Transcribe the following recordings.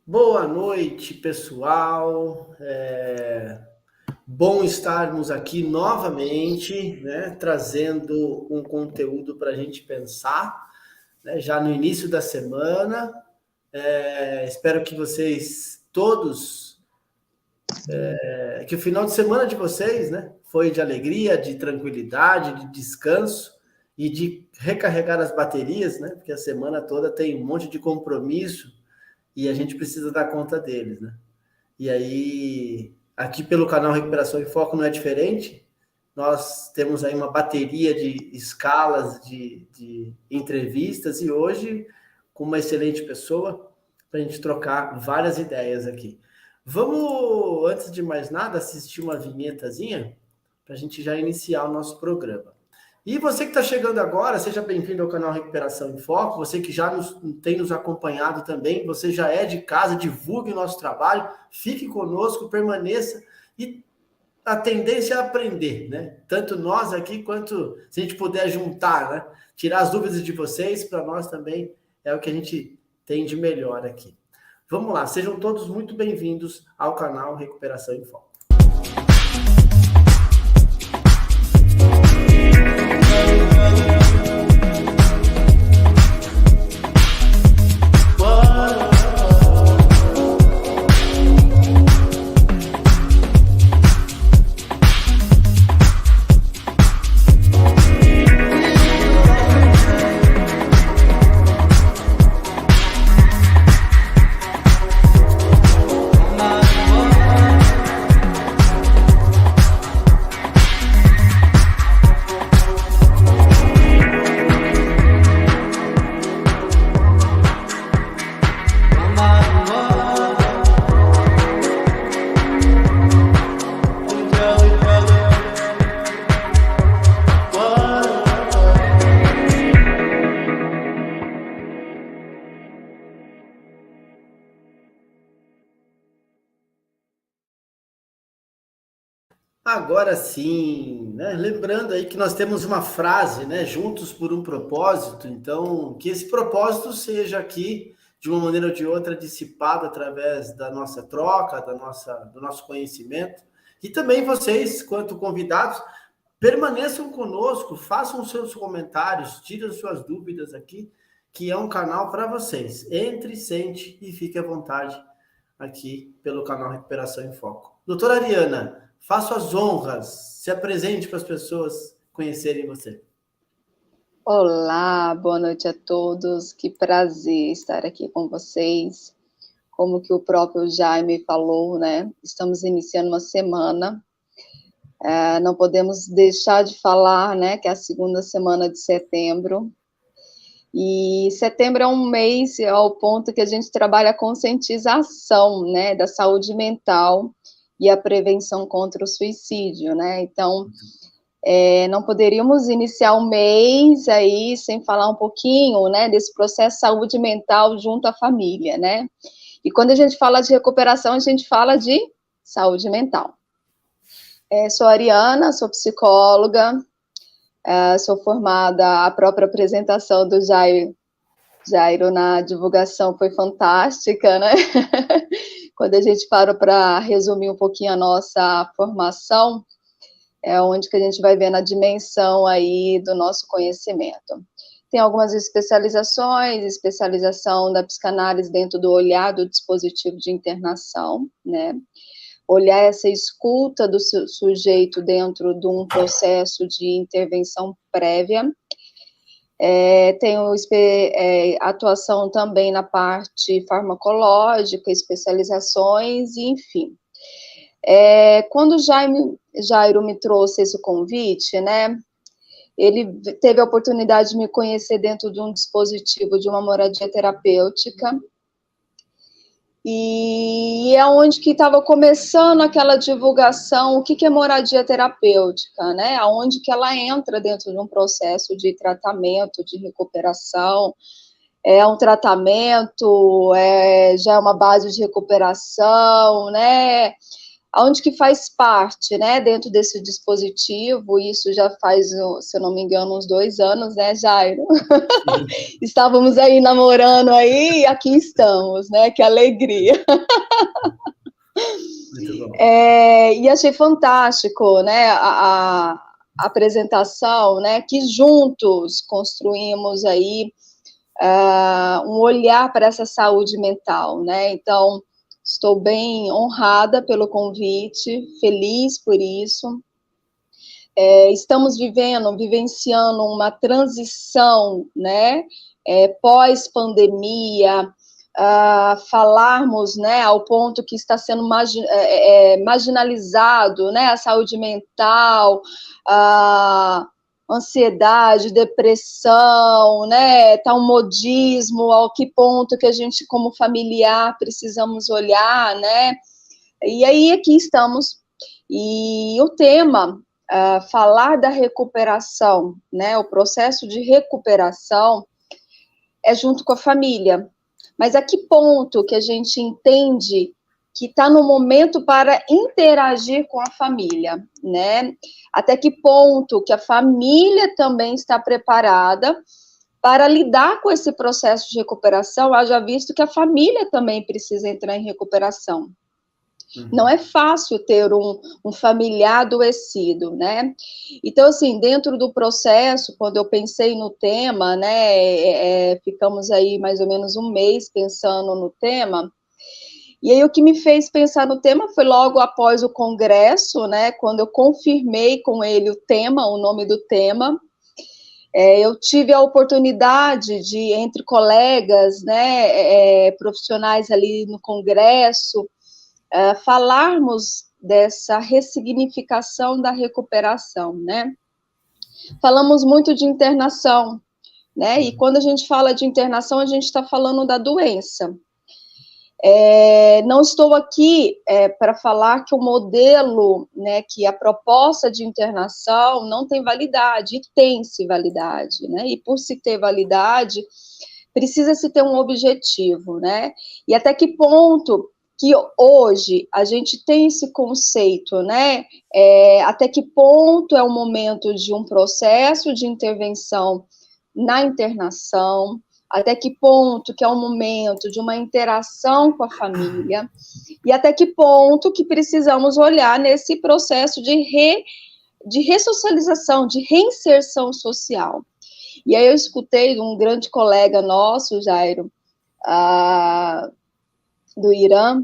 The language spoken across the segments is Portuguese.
Boa noite, pessoal. Bom estarmos aqui novamente, né, trazendo um conteúdo para a gente pensar, né, já no início da semana. Espero que vocês todos, que o final de semana de vocês, né, foi de alegria, de tranquilidade, de descanso e de recarregar as baterias, né, porque a semana toda tem um monte de compromisso e a gente precisa dar conta deles, né? E aí, aqui pelo canal Recuperação em Foco não é diferente. Nós temos aí uma bateria de escalas de entrevistas e hoje com uma excelente pessoa para a gente trocar várias ideias aqui. Vamos, antes de mais nada, assistir uma vinhetazinha para a gente já iniciar o nosso programa. E você que está chegando agora, seja bem-vindo ao canal Recuperação em Foco. Você que já tem nos acompanhado também, você já é de casa, divulgue o nosso trabalho, fique conosco, permaneça. E a tendência é aprender, né? Tanto nós aqui, quanto se a gente puder juntar, né? Tirar as dúvidas de vocês, para nós também é o que a gente tem de melhor aqui. Vamos lá, sejam todos muito bem-vindos ao canal Recuperação em Foco. Agora sim, né? Lembrando aí que nós temos uma frase, né? Juntos por um propósito. Então, que esse propósito seja aqui, de uma maneira ou de outra, dissipado através da nossa troca, do nosso conhecimento. E também vocês, quanto convidados, permaneçam conosco, façam os seus comentários, tirem as suas dúvidas aqui, que é um canal para vocês. Entre, sente e fique à vontade aqui pelo canal Recuperação em Foco. Doutora Ariana, faça as honras, se apresente para as pessoas conhecerem você. Olá, boa noite a todos, que prazer estar aqui com vocês. Como que o próprio Jaime falou, né, estamos iniciando uma semana, não podemos deixar de falar, né, que é a segunda semana de setembro, e setembro é um mês, ao ponto que a gente trabalha a conscientização, né, da saúde mental e a prevenção contra o suicídio, né, então não poderíamos iniciar o mês aí sem falar um pouquinho, né, desse processo de saúde mental junto à família, né? E quando a gente fala de recuperação, a gente fala de saúde mental. Sou Ariana, sou psicóloga, sou formada, a própria apresentação do Jairo na divulgação foi fantástica, né? Quando a gente para para resumir um pouquinho a nossa formação, é onde que a gente vai vendo a dimensão aí do nosso conhecimento. Tem algumas especializações, especialização da psicanálise dentro do olhar do dispositivo de internação, né? Olhar essa escuta do sujeito dentro de um processo de intervenção prévia. Tenho atuação também na parte farmacológica, especializações, enfim. Quando o Jairo me trouxe esse convite, né, ele teve a oportunidade de me conhecer dentro de um dispositivo de uma moradia terapêutica, e é onde que estava começando aquela divulgação, o que é moradia terapêutica, né, aonde que ela entra dentro de um processo de tratamento, de recuperação, é um tratamento, já é uma base de recuperação, né, Onde que faz parte, né, dentro desse dispositivo, isso já faz, se eu não me engano, uns 2 anos, né, Jairo? Estávamos aí namorando aí, e aqui estamos, né, que alegria. Muito bom. E achei fantástico, né, a apresentação, né, que juntos construímos aí um olhar para essa saúde mental, né, então estou bem honrada pelo convite, feliz por isso. Estamos vivenciando uma transição, né, pós-pandemia, falarmos, né, ao ponto que está sendo marginalizado, né, a saúde mental, a ansiedade, depressão, né, tá um modismo, ao que ponto que a gente, como familiar, precisamos olhar, né, e aí aqui estamos, e o tema, falar da recuperação, né, o processo de recuperação é junto com a família, mas a que ponto que a gente entende que está no momento para interagir com a família, né? Até que ponto que a família também está preparada para lidar com esse processo de recuperação, haja visto que a família também precisa entrar em recuperação. Não é fácil ter um familiar adoecido, né? Então, assim, dentro do processo, quando eu pensei no tema, né, ficamos aí mais ou menos um mês pensando no tema, e aí o que me fez pensar no tema foi logo após o congresso, né, quando eu confirmei com ele o tema, o nome do tema, eu tive a oportunidade de, entre colegas, né, profissionais ali no congresso, falarmos dessa ressignificação da recuperação, né? Falamos muito de internação, né? E quando a gente fala de internação, a gente está falando da doença. Não estou aqui para falar que o modelo, né, que a proposta de internação não tem validade, e tem-se validade, né? E por se ter validade, precisa-se ter um objetivo, né? E até que ponto que hoje a gente tem esse conceito, né? Até que ponto é o momento de um processo de intervenção na internação, até que ponto que é o momento de uma interação com a família, e até que ponto que precisamos olhar nesse processo de ressocialização, de reinserção social. E aí eu escutei de um grande colega nosso, Jairo, do Irã,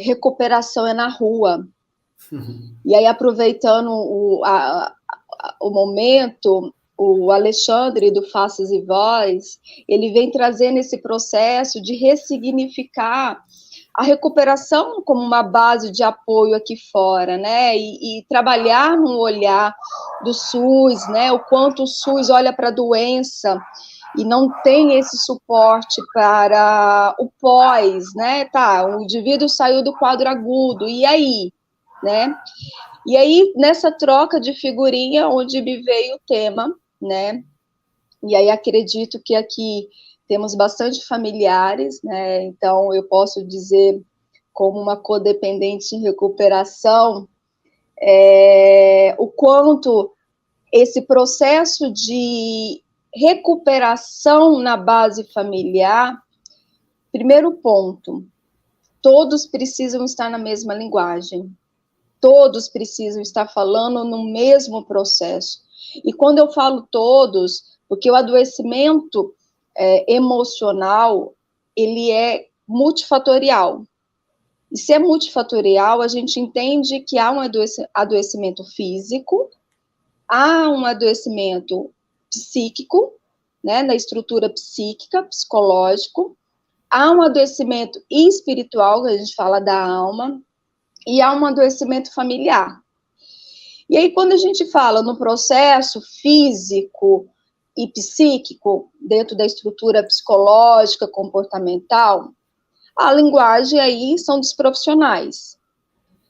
recuperação é na rua. E aí, aproveitando o momento, o Alexandre, do Faces e Voz, ele vem trazendo esse processo de ressignificar a recuperação como uma base de apoio aqui fora, né, e trabalhar no olhar do SUS, né, o quanto o SUS olha para a doença e não tem esse suporte para o pós, né, tá, o indivíduo saiu do quadro agudo, e aí, né, e aí, nessa troca de figurinha, onde me veio o tema, né, e aí acredito que aqui temos bastante familiares, né, então eu posso dizer, como uma codependente em recuperação, o quanto esse processo de recuperação na base familiar, primeiro ponto, todos precisam estar na mesma linguagem, todos precisam estar falando no mesmo processo. E quando eu falo todos, porque o adoecimento emocional, ele é multifatorial. E se é multifatorial, a gente entende que há um adoecimento físico, há um adoecimento psíquico, né, na estrutura psíquica, psicológico, há um adoecimento espiritual, que a gente fala da alma, e há um adoecimento familiar. E aí, quando a gente fala no processo físico e psíquico, dentro da estrutura psicológica, comportamental, a linguagem aí são dos profissionais.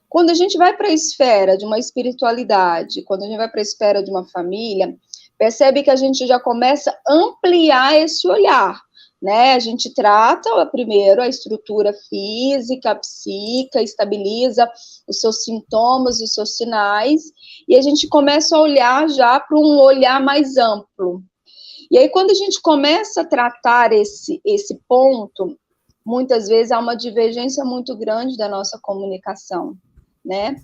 Quando a gente vai para a esfera de uma espiritualidade, quando a gente vai para a esfera de uma família, percebe que a gente já começa a ampliar esse olhar, né? A gente trata primeiro a estrutura física, psíquica, estabiliza os seus sintomas, os seus sinais, e a gente começa a olhar já para um olhar mais amplo. E aí, quando a gente começa a tratar esse ponto, muitas vezes há uma divergência muito grande da nossa comunicação, né?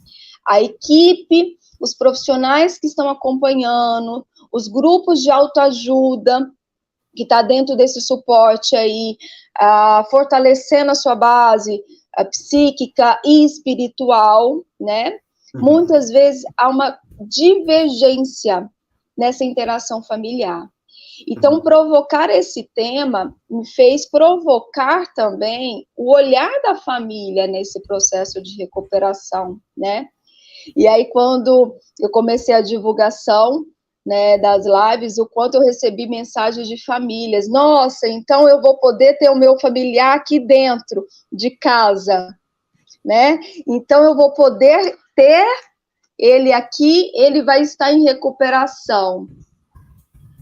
A equipe, os profissionais que estão acompanhando, os grupos de autoajuda, que está dentro desse suporte aí, fortalecendo a sua base psíquica e espiritual, né? Muitas vezes há uma divergência nessa interação familiar. Então, provocar esse tema me fez provocar também o olhar da família nesse processo de recuperação, né? E aí, quando eu comecei a divulgação, né, das lives, o quanto eu recebi mensagens de famílias. Nossa, então eu vou poder ter o meu familiar aqui dentro de casa, né? Então eu vou poder ter ele aqui, ele vai estar em recuperação.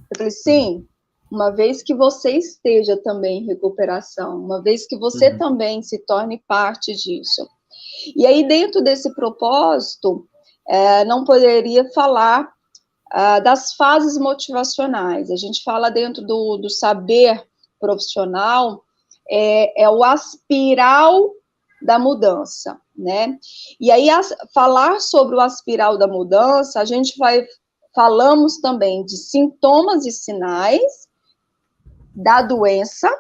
Eu falei, sim, uma vez que você esteja também em recuperação, uma vez que você também se torne parte disso. E aí, dentro desse propósito, não poderia falar das fases motivacionais. A gente fala dentro do saber profissional, é o aspiral da mudança, né? E aí, falar sobre o aspiral da mudança, a gente falamos também de sintomas e sinais da doença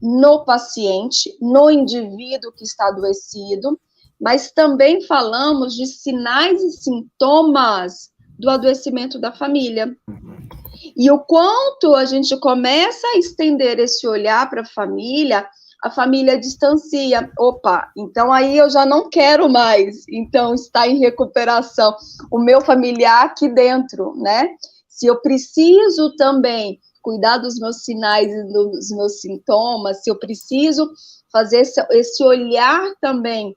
no paciente, no indivíduo que está adoecido, mas também falamos de sinais e sintomas do adoecimento da família. E o quanto a gente começa a estender esse olhar para a família distancia. Opa, então aí eu já não quero mais, então está em recuperação o meu familiar aqui dentro, né? Se eu preciso também cuidar dos meus sinais e dos meus sintomas, se eu preciso fazer esse olhar também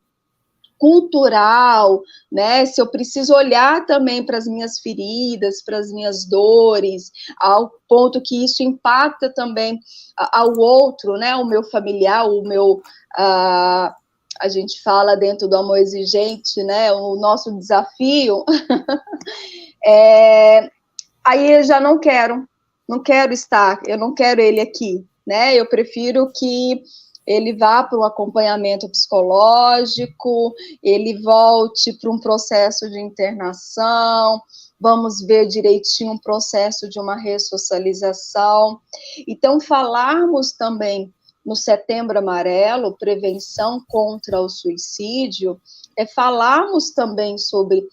cultural, né? Se eu preciso olhar também para as minhas feridas, para as minhas dores, ao ponto que isso impacta também ao outro, né? O meu familiar, o meu... a gente fala dentro do amor exigente, né? O nosso desafio. Aí eu já não quero estar, eu não quero ele aqui, né? Eu prefiro que ele vá para um acompanhamento psicológico, ele volte para um processo de internação, vamos ver direitinho um processo de uma ressocialização. Então, falarmos também no Setembro Amarelo, prevenção contra o suicídio, falarmos também sobre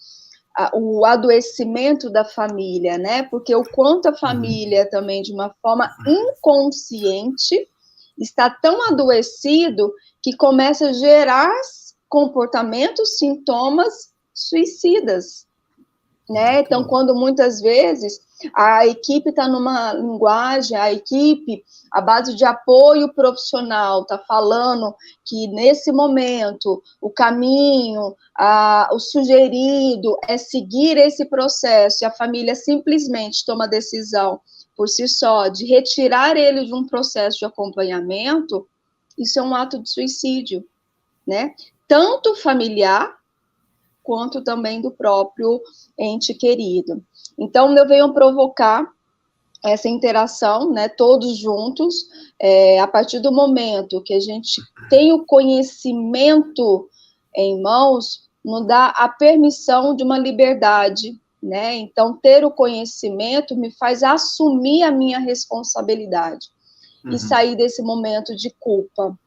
o adoecimento da família, né? Porque o quanto a família também, de uma forma inconsciente, está tão adoecido que começa a gerar comportamentos, sintomas suicidas, né? Então, quando muitas vezes a equipe está numa linguagem, a base de apoio profissional está falando que nesse momento o caminho, o sugerido é seguir esse processo, e a família simplesmente toma a decisão por si só de retirar ele de um processo de acompanhamento, isso é um ato de suicídio, né? Tanto familiar quanto também do próprio ente querido. Então, eu venho provocar essa interação, né, todos juntos, a partir do momento que a gente tem o conhecimento em mãos, nos dá a permissão de uma liberdade, né? Então, ter o conhecimento me faz assumir a minha responsabilidade e sair desse momento de culpa.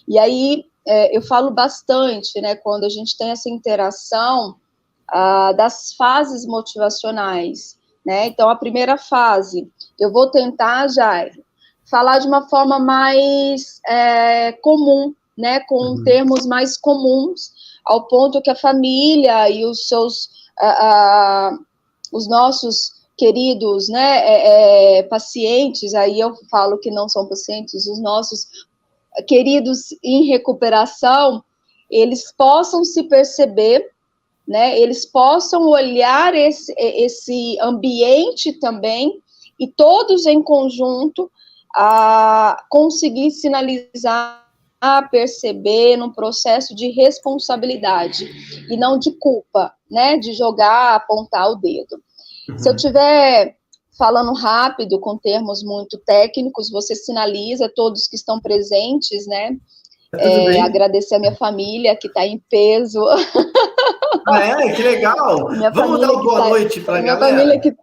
E aí, eu falo bastante, né, quando a gente tem essa interação das fases motivacionais, né? Então, a primeira fase, eu vou tentar, Jair, falar de uma forma mais comum, né, com termos mais comuns, ao ponto que a família e os seus, os nossos queridos, né, pacientes, aí eu falo que não são pacientes, os nossos queridos em recuperação, eles possam se perceber, né, eles possam olhar esse ambiente também, e todos em conjunto a conseguir sinalizar, a perceber num processo de responsabilidade e não de culpa, né, de jogar, apontar o dedo. Se eu tiver falando rápido, com termos muito técnicos, você sinaliza todos que estão presentes, né? Tudo bem? Agradecer a minha família, que está em peso. Ah, é? Que legal! Minha Vamos dar família uma que boa tá, noite para a minha galera? família que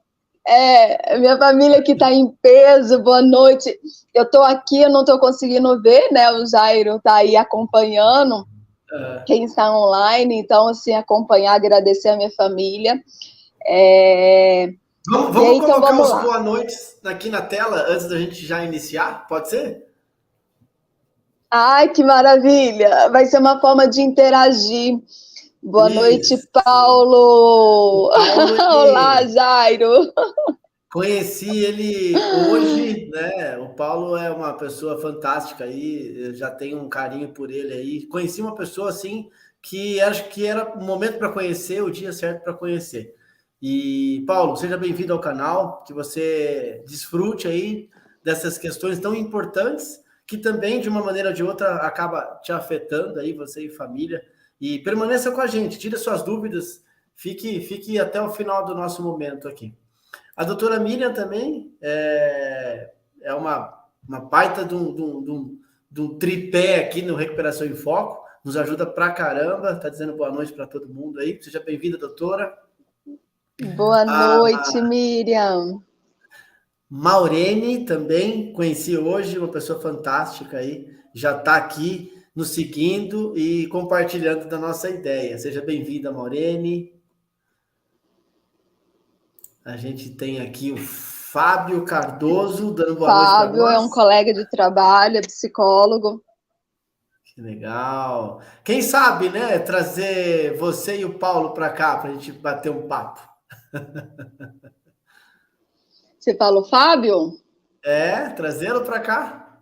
minha família que está em peso, boa noite. Eu estou aqui, eu não estou conseguindo ver, né? O Jairo está aí acompanhando, quem está online, então, assim, acompanhar, agradecer a minha família. Vamos E aí, então, colocar vamos os lá. boa noites aqui na tela antes da gente já iniciar? Pode ser? Ai, que maravilha! Vai ser uma forma de interagir. Boa noite, Isso. O Paulo! Paulo, Olá, ele Jairo! conheci ele hoje, né? O Paulo é uma pessoa fantástica aí, eu já tenho um carinho por ele aí. Conheci uma pessoa assim que acho que era o momento para conhecer, o dia certo para conhecer. E Paulo, seja bem-vindo ao canal, que você desfrute aí dessas questões tão importantes que também de uma maneira ou de outra acaba te afetando aí você e família. E permaneça com a gente, tire suas dúvidas, fique até o final do nosso momento aqui. A doutora Miriam também é uma baita de um tripé aqui no Recuperação em Foco, nos ajuda pra caramba, tá dizendo boa noite para todo mundo aí. Seja bem-vinda, doutora. Boa A noite, Miriam. Maurene também conheci hoje, uma pessoa fantástica aí, já está aqui nos seguindo e compartilhando da nossa ideia. Seja bem-vinda, Maurene. A gente tem aqui o Fábio Cardoso dando boa noite para Fábio é nós. um colega de trabalho, é psicólogo. Que legal. Quem sabe, né, trazer você e o Paulo para cá para a gente bater um papo. Você falou, Fábio? Trazê-lo para cá.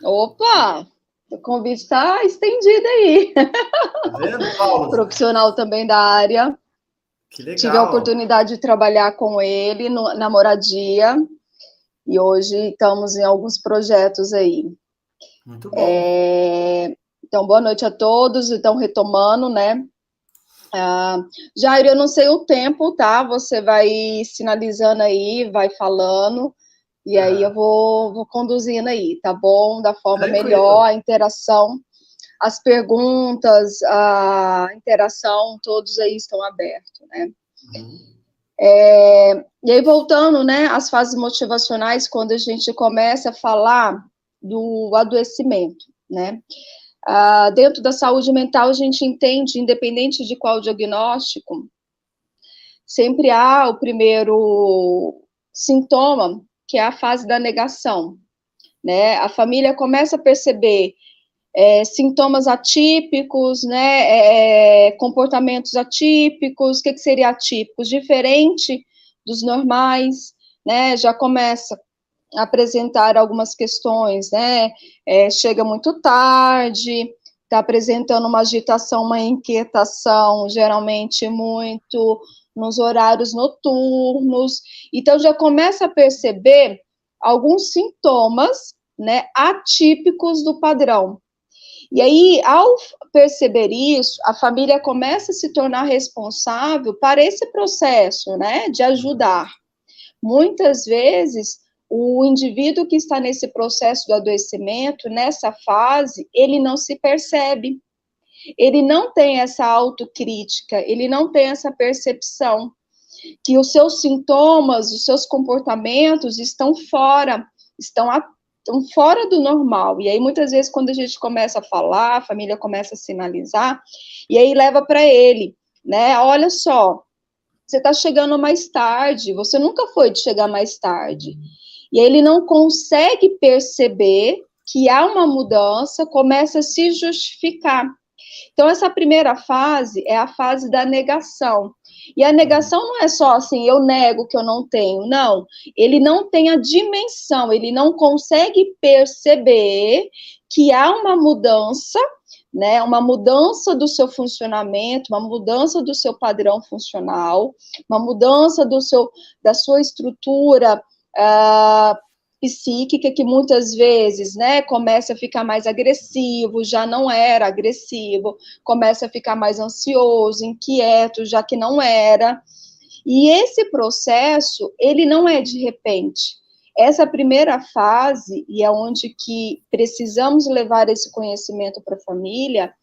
Opa! O convite está estendido aí. Tá vendo, Paulo? Profissional também da área. Que Tive a legal. oportunidade de trabalhar com ele na moradia e hoje estamos em alguns projetos aí. Muito bom. Então, boa noite a todos. Então, retomando, né? Jair, eu não sei o tempo, tá? Você vai sinalizando aí, vai falando, e aí eu vou conduzindo aí, tá bom? Da forma melhor, Tranquilo. a interação, as perguntas, a interação, todos aí estão abertos, né? Uhum. E aí, voltando, né, às fases motivacionais, quando a gente começa a falar do adoecimento, né? Dentro da saúde mental, a gente entende, independente de qual diagnóstico, sempre há o primeiro sintoma, que é a fase da negação, né? A família começa a perceber sintomas atípicos, né? Comportamentos atípicos. O que seria atípicos? Diferente dos normais, né? Já começa a apresentar algumas questões, né? Chega muito tarde, está apresentando uma agitação, uma inquietação, geralmente muito nos horários noturnos. Então, já começa a perceber alguns sintomas, né, atípicos do padrão. E aí, ao perceber isso, a família começa a se tornar responsável para esse processo, né, de ajudar. Muitas vezes, o indivíduo que está nesse processo do adoecimento, nessa fase, ele não se percebe, ele não tem essa autocrítica, ele não tem essa percepção que os seus sintomas, os seus comportamentos estão fora, estão fora do normal. E aí, muitas vezes, quando a gente começa a falar, a família começa a sinalizar, e aí leva para ele, né? Olha só, você está chegando mais tarde, você nunca foi de chegar mais tarde. E aí ele não consegue perceber que há uma mudança, começa a se justificar. Então, essa primeira fase é a fase da negação. E a negação não é só assim, eu nego que eu não tenho, não. Ele não tem a dimensão, ele não consegue perceber que há uma mudança, né? Uma mudança do seu funcionamento, uma mudança do seu padrão funcional, uma mudança da sua estrutura psíquica que muitas vezes, né, começa a ficar mais agressivo, já não era agressivo, começa a ficar mais ansioso, inquieto, já que não era. E esse processo, ele não é de repente. Essa primeira fase, e é onde que precisamos levar esse conhecimento para a família,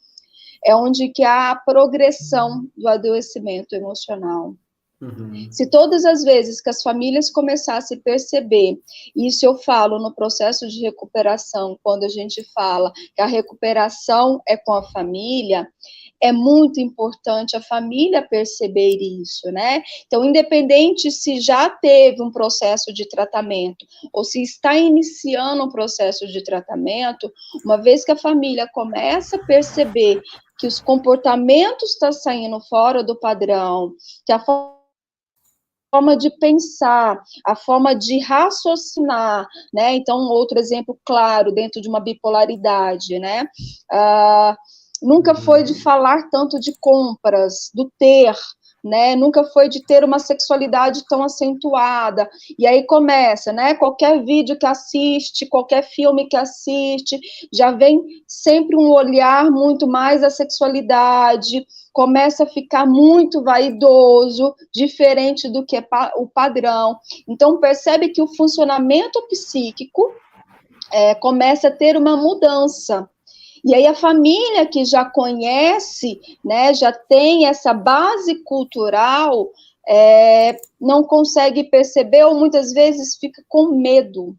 é onde que há a progressão do adoecimento emocional. Se todas as vezes que as famílias começassem a perceber, isso eu falo no processo de recuperação, quando a gente fala que a recuperação é com a família, é muito importante a família perceber isso, né? Então, independente se já teve um processo de tratamento ou se está iniciando um processo de tratamento, uma vez que a família começa a perceber que os comportamentos estão saindo fora do padrão, que a forma de pensar, a forma de raciocinar, né? Então, outro exemplo claro, dentro de uma bipolaridade, né? Nunca foi de falar tanto de compras, do ter, né? Nunca foi de ter uma sexualidade tão acentuada. E aí começa, né? Qualquer vídeo que assiste, qualquer filme que assiste, já vem sempre um olhar muito mais à sexualidade, começa a ficar muito vaidoso, diferente do que é o padrão. Então, percebe que o funcionamento psíquico começa a ter uma mudança. E aí a família que já conhece, né, já tem essa base cultural, não consegue perceber ou muitas vezes fica com medo,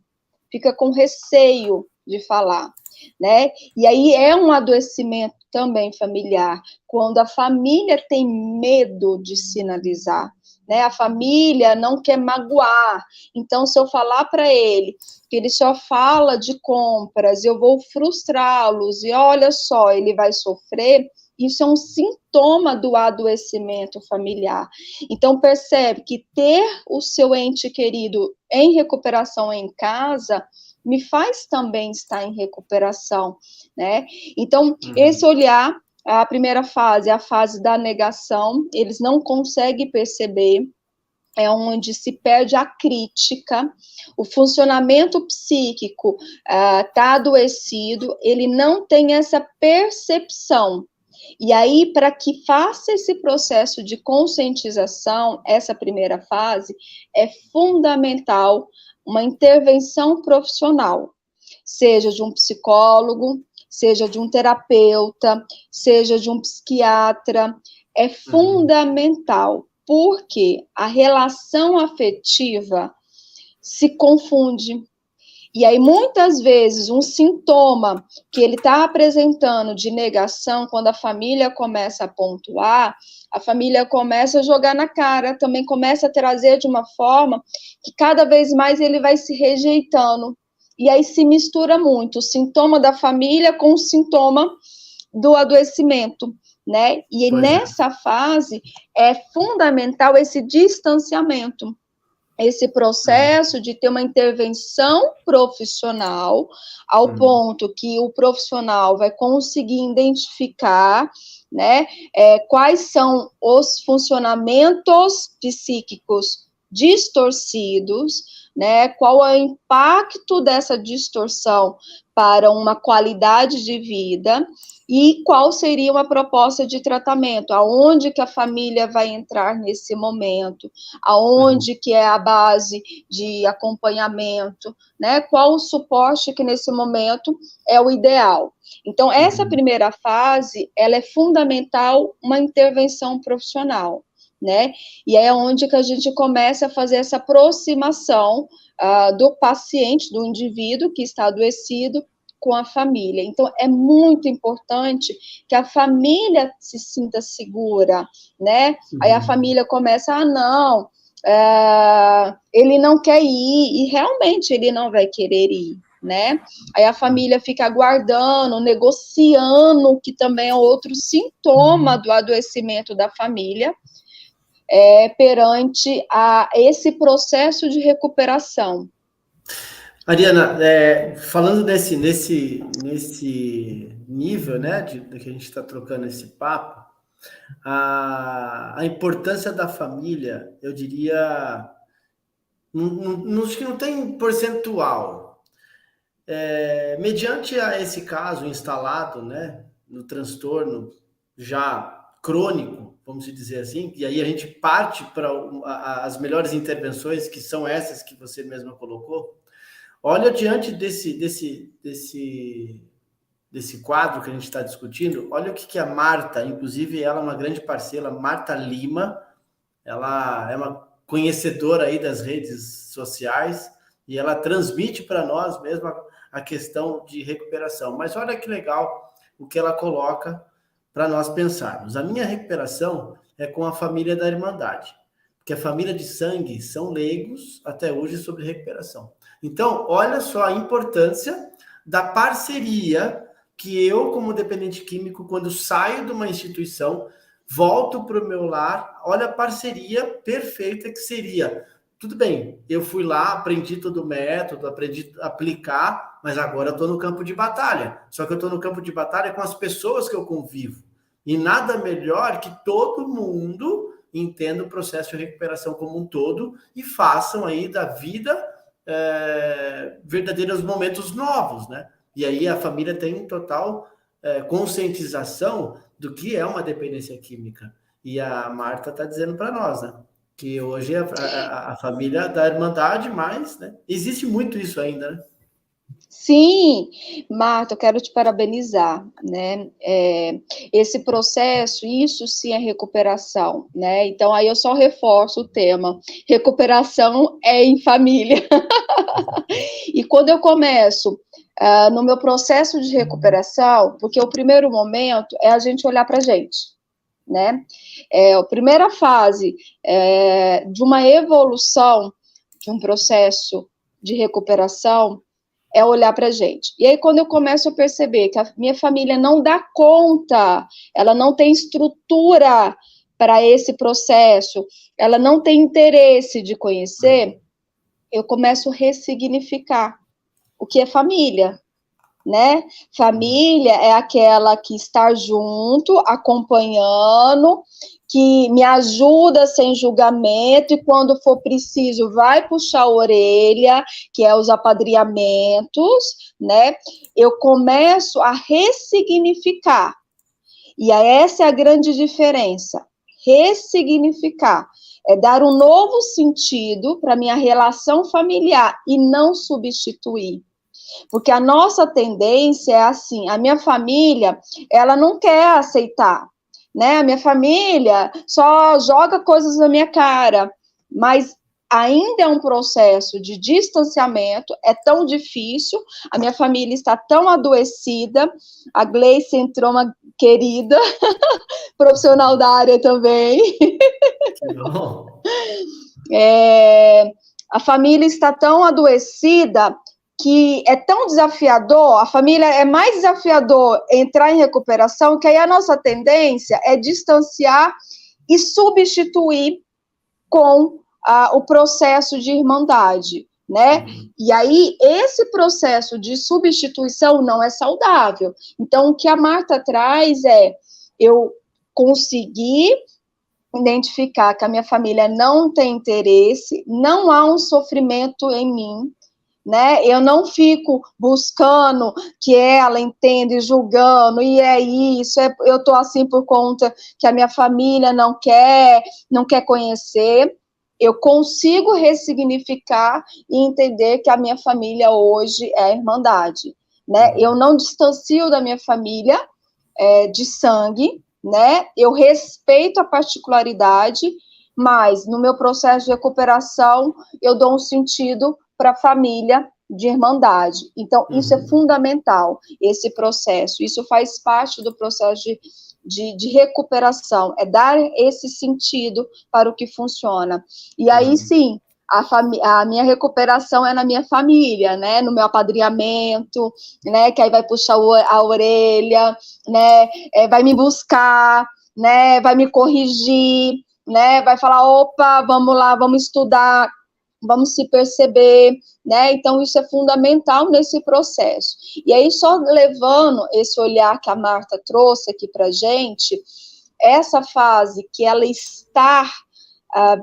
fica com receio de falar, né? E aí é um adoecimento também familiar, quando a família tem medo de sinalizar, né? A família não quer magoar. Então, se eu falar para ele que ele só fala de compras, eu vou frustrá-los, e olha só, ele vai sofrer, isso é um sintoma do adoecimento familiar. Então, percebe que ter o seu ente querido em recuperação em casa me faz também estar em recuperação, né? Então, esse olhar, a primeira fase é a fase da negação, eles não conseguem perceber, é onde se perde a crítica, o funcionamento psíquico está adoecido, ele não tem essa percepção. E aí, para que faça esse processo de conscientização, essa primeira fase, é fundamental uma intervenção profissional, seja de um psicólogo, seja de um terapeuta, seja de um psiquiatra, é fundamental, porque a relação afetiva se confunde. E aí, muitas vezes, um sintoma que ele está apresentando de negação, quando a família começa a pontuar, a família começa a jogar na cara, também começa a trazer de uma forma que cada vez mais ele vai se rejeitando. E aí se mistura muito o sintoma da família com o sintoma do adoecimento, né? E nessa fase é fundamental esse distanciamento, esse processo de ter uma intervenção profissional, ao ponto que o profissional vai conseguir identificar, né, quais são os funcionamentos psíquicos distorcidos, né, qual é o impacto dessa distorção para uma qualidade de vida e qual seria uma proposta de tratamento, aonde que a família vai entrar nesse momento, aonde que é a base de acompanhamento, né, qual o suporte que nesse momento é o ideal. Então, essa primeira fase, ela é fundamental, uma intervenção profissional, né, e é onde que a gente começa a fazer essa aproximação do paciente, do indivíduo que está adoecido, com a família. Então, é muito importante que a família se sinta segura, né? Aí a família começa, não, ele não quer ir, e realmente ele não vai querer ir, né? Aí a família fica aguardando, negociando, que também é outro sintoma do adoecimento da família, perante esse processo de recuperação. Ariana, falando nesse nível, né, de que a gente está trocando esse papo, a importância da família, eu diria, Acho que não tem percentual. Mediante a esse caso instalado, né, no transtorno já crônico, vamos dizer assim, e aí a gente parte para as melhores intervenções, que são essas que você mesma colocou. Olha, diante desse quadro que a gente está discutindo, olha o que a Marta, inclusive ela é uma grande parceira, Marta Lima, ela é uma conhecedora aí das redes sociais e ela transmite para nós mesmo a questão de recuperação. Mas olha que legal o que ela coloca para nós pensarmos. A minha recuperação é com a família da Irmandade, porque a família de sangue são leigos até hoje sobre recuperação. Então, olha só a importância da parceria que eu, como dependente químico, quando saio de uma instituição, volto para o meu lar, olha a parceria perfeita que seria. Tudo bem, eu fui lá, aprendi todo o método, aprendi a aplicar, mas agora eu estou no campo de batalha. Só que eu estou no campo de batalha com as pessoas que eu convivo. E nada melhor que todo mundo entenda o processo de recuperação como um todo e façam aí da vida verdadeiros momentos novos, né? E aí a família tem total conscientização do que é uma dependência química. E a Marta está dizendo para nós, né? Que hoje a família da Irmandade, mas né, existe muito isso ainda, né? Sim, Marta, eu quero te parabenizar, né? Esse processo, isso sim é recuperação, né? Então, aí eu só reforço o tema: recuperação é em família. E quando eu começo no meu processo de recuperação, porque o primeiro momento é a gente olhar para a gente, né? A primeira fase de uma evolução, de um processo de recuperação, é olhar para a gente. E aí, quando eu começo a perceber que a minha família não dá conta, ela não tem estrutura para esse processo, ela não tem interesse de conhecer, eu começo a ressignificar o que é família, né? Família é aquela que está junto, acompanhando, que me ajuda sem julgamento e quando for preciso vai puxar a orelha, que é os apadrinhamentos, né? Eu começo a ressignificar. E essa é a grande diferença. Ressignificar é dar um novo sentido para minha relação familiar e não substituir. Porque a nossa tendência é assim, a minha família, ela não quer aceitar, né? A minha família só joga coisas na minha cara, mas ainda é um processo de distanciamento, é tão difícil, a minha família está tão adoecida, a Gleice entrou uma querida, profissional da área também. Que bom. A família está tão adoecida que é tão desafiador, a família é mais desafiador entrar em recuperação, que aí a nossa tendência é distanciar e substituir com o processo de irmandade, né? E aí, esse processo de substituição não é saudável. Então, o que a Marta traz é, eu conseguir identificar que a minha família não tem interesse, não há um sofrimento em mim, né? Eu não fico buscando que ela entenda e julgando, e é isso, eu tô assim por conta que a minha família não quer conhecer. Eu consigo ressignificar e entender que a minha família hoje é a Irmandade, né? Eu não distancio da minha família de sangue, né? Eu respeito a particularidade, mas no meu processo de recuperação eu dou um sentido para a família de irmandade. Então, isso é fundamental, esse processo. Isso faz parte do processo de recuperação, é dar esse sentido para o que funciona. E aí, sim, a minha recuperação é na minha família, né, no meu apadrinhamento, né, que aí vai puxar a orelha, né, vai me buscar, né, vai me corrigir, né, vai falar, opa, vamos lá, vamos estudar, vamos se perceber, né? Então, isso é fundamental nesse processo. E aí, só levando esse olhar que a Marta trouxe aqui para a gente, essa fase que ela está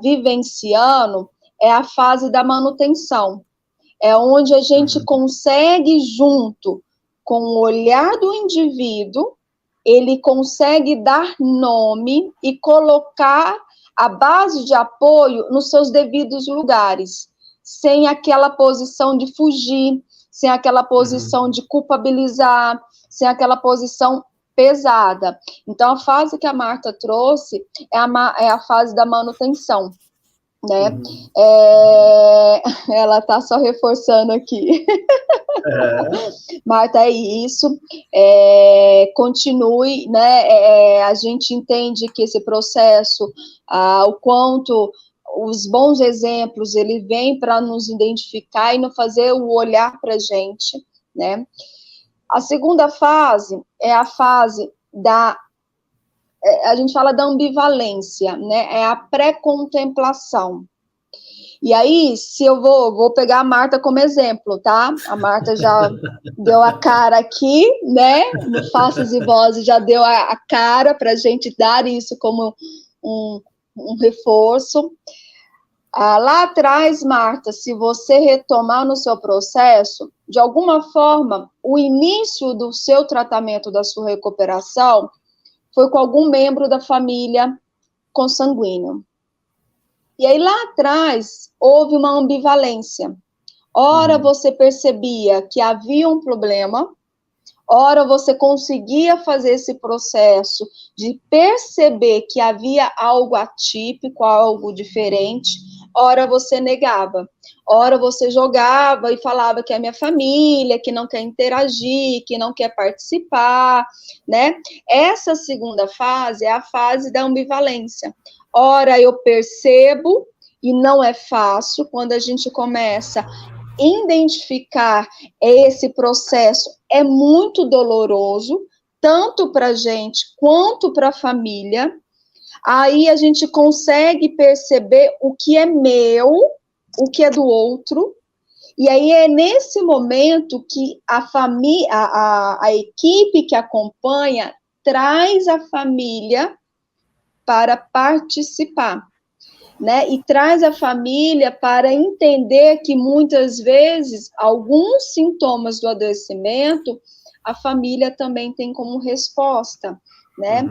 vivenciando, é a fase da manutenção. É onde a gente consegue, junto com o olhar do indivíduo, ele consegue dar nome e colocar a base de apoio nos seus devidos lugares, sem aquela posição de fugir, sem aquela posição de culpabilizar, sem aquela posição pesada. Então, a fase que a Marta trouxe é a fase da manutenção, né? Ela está só reforçando aqui. Marta, é isso. Continue, né? A gente entende que esse processo, o quanto os bons exemplos, ele vem para nos identificar e nos fazer o olhar para a gente, né? A segunda fase é a fase a gente fala da ambivalência, né? É a pré-contemplação. E aí, se eu vou pegar a Marta como exemplo, tá? A Marta já deu a cara aqui, né? No Faces e Vozes já deu a cara para a gente dar isso como um reforço. Lá atrás, Marta, se você retomar no seu processo, de alguma forma, o início do seu tratamento, da sua recuperação, foi com algum membro da família consanguíneo. E aí, lá atrás, houve uma ambivalência. Ora, você percebia que havia um problema, ora, você conseguia fazer esse processo de perceber que havia algo atípico, algo diferente, ora, você negava. Ora, você jogava e falava que é minha família, que não quer interagir, que não quer participar, né? Essa segunda fase é a fase da ambivalência. Ora, eu percebo, e não é fácil, quando a gente começa a identificar esse processo, é muito doloroso, tanto para a gente quanto para a família. Aí a gente consegue perceber o que é meu, o que é do outro, e aí é nesse momento que a família, a equipe que acompanha, traz a família para participar, né? E traz a família para entender que muitas vezes alguns sintomas do adoecimento a família também tem como resposta, né?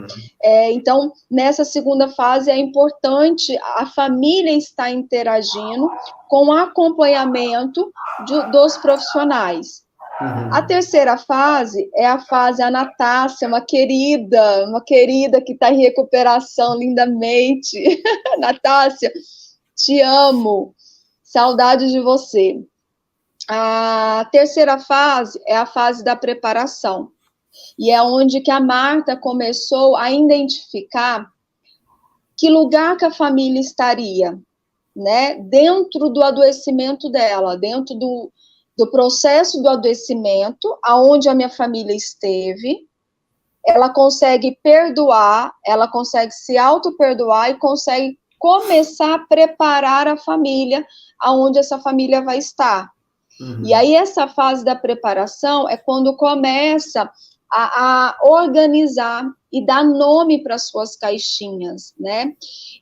Então, nessa segunda fase é importante a família estar interagindo com o acompanhamento dos profissionais. A terceira fase é a fase Anatácia, uma querida que está em recuperação lindamente. Anatácia, te amo, saudade de você. A terceira fase é a fase da preparação, e é onde que a Marta começou a identificar que lugar que a família estaria, né, dentro do adoecimento dela, dentro do processo do adoecimento, aonde a minha família esteve. Ela consegue perdoar, ela consegue se auto-perdoar e consegue começar a preparar a família aonde essa família vai estar. E aí essa fase da preparação é quando começa a organizar e dar nome para as suas caixinhas, né?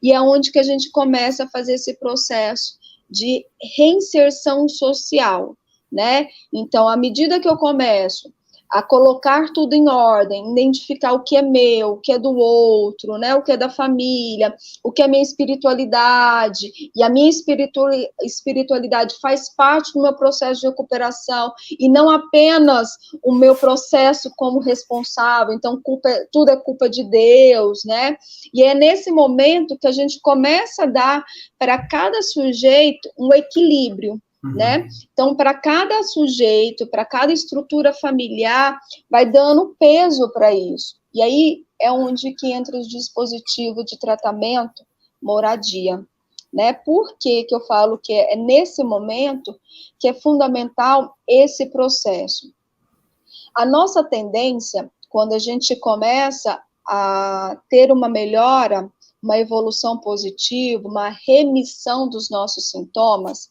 E é onde que a gente começa a fazer esse processo de reinserção social, né? Então, à medida que eu começo a colocar tudo em ordem, identificar o que é meu, o que é do outro, né? O que é da família, o que é minha espiritualidade, e a minha espiritualidade faz parte do meu processo de recuperação, e não apenas o meu processo como responsável, então tudo é culpa de Deus, né? E é nesse momento que a gente começa a dar para cada sujeito um equilíbrio, né? Então, para cada sujeito, para cada estrutura familiar, vai dando peso para isso. E aí é onde que entra os dispositivos de tratamento, moradia, né? Por que eu falo que é nesse momento que é fundamental esse processo? A nossa tendência, quando a gente começa a ter uma melhora, uma evolução positiva, uma remissão dos nossos sintomas,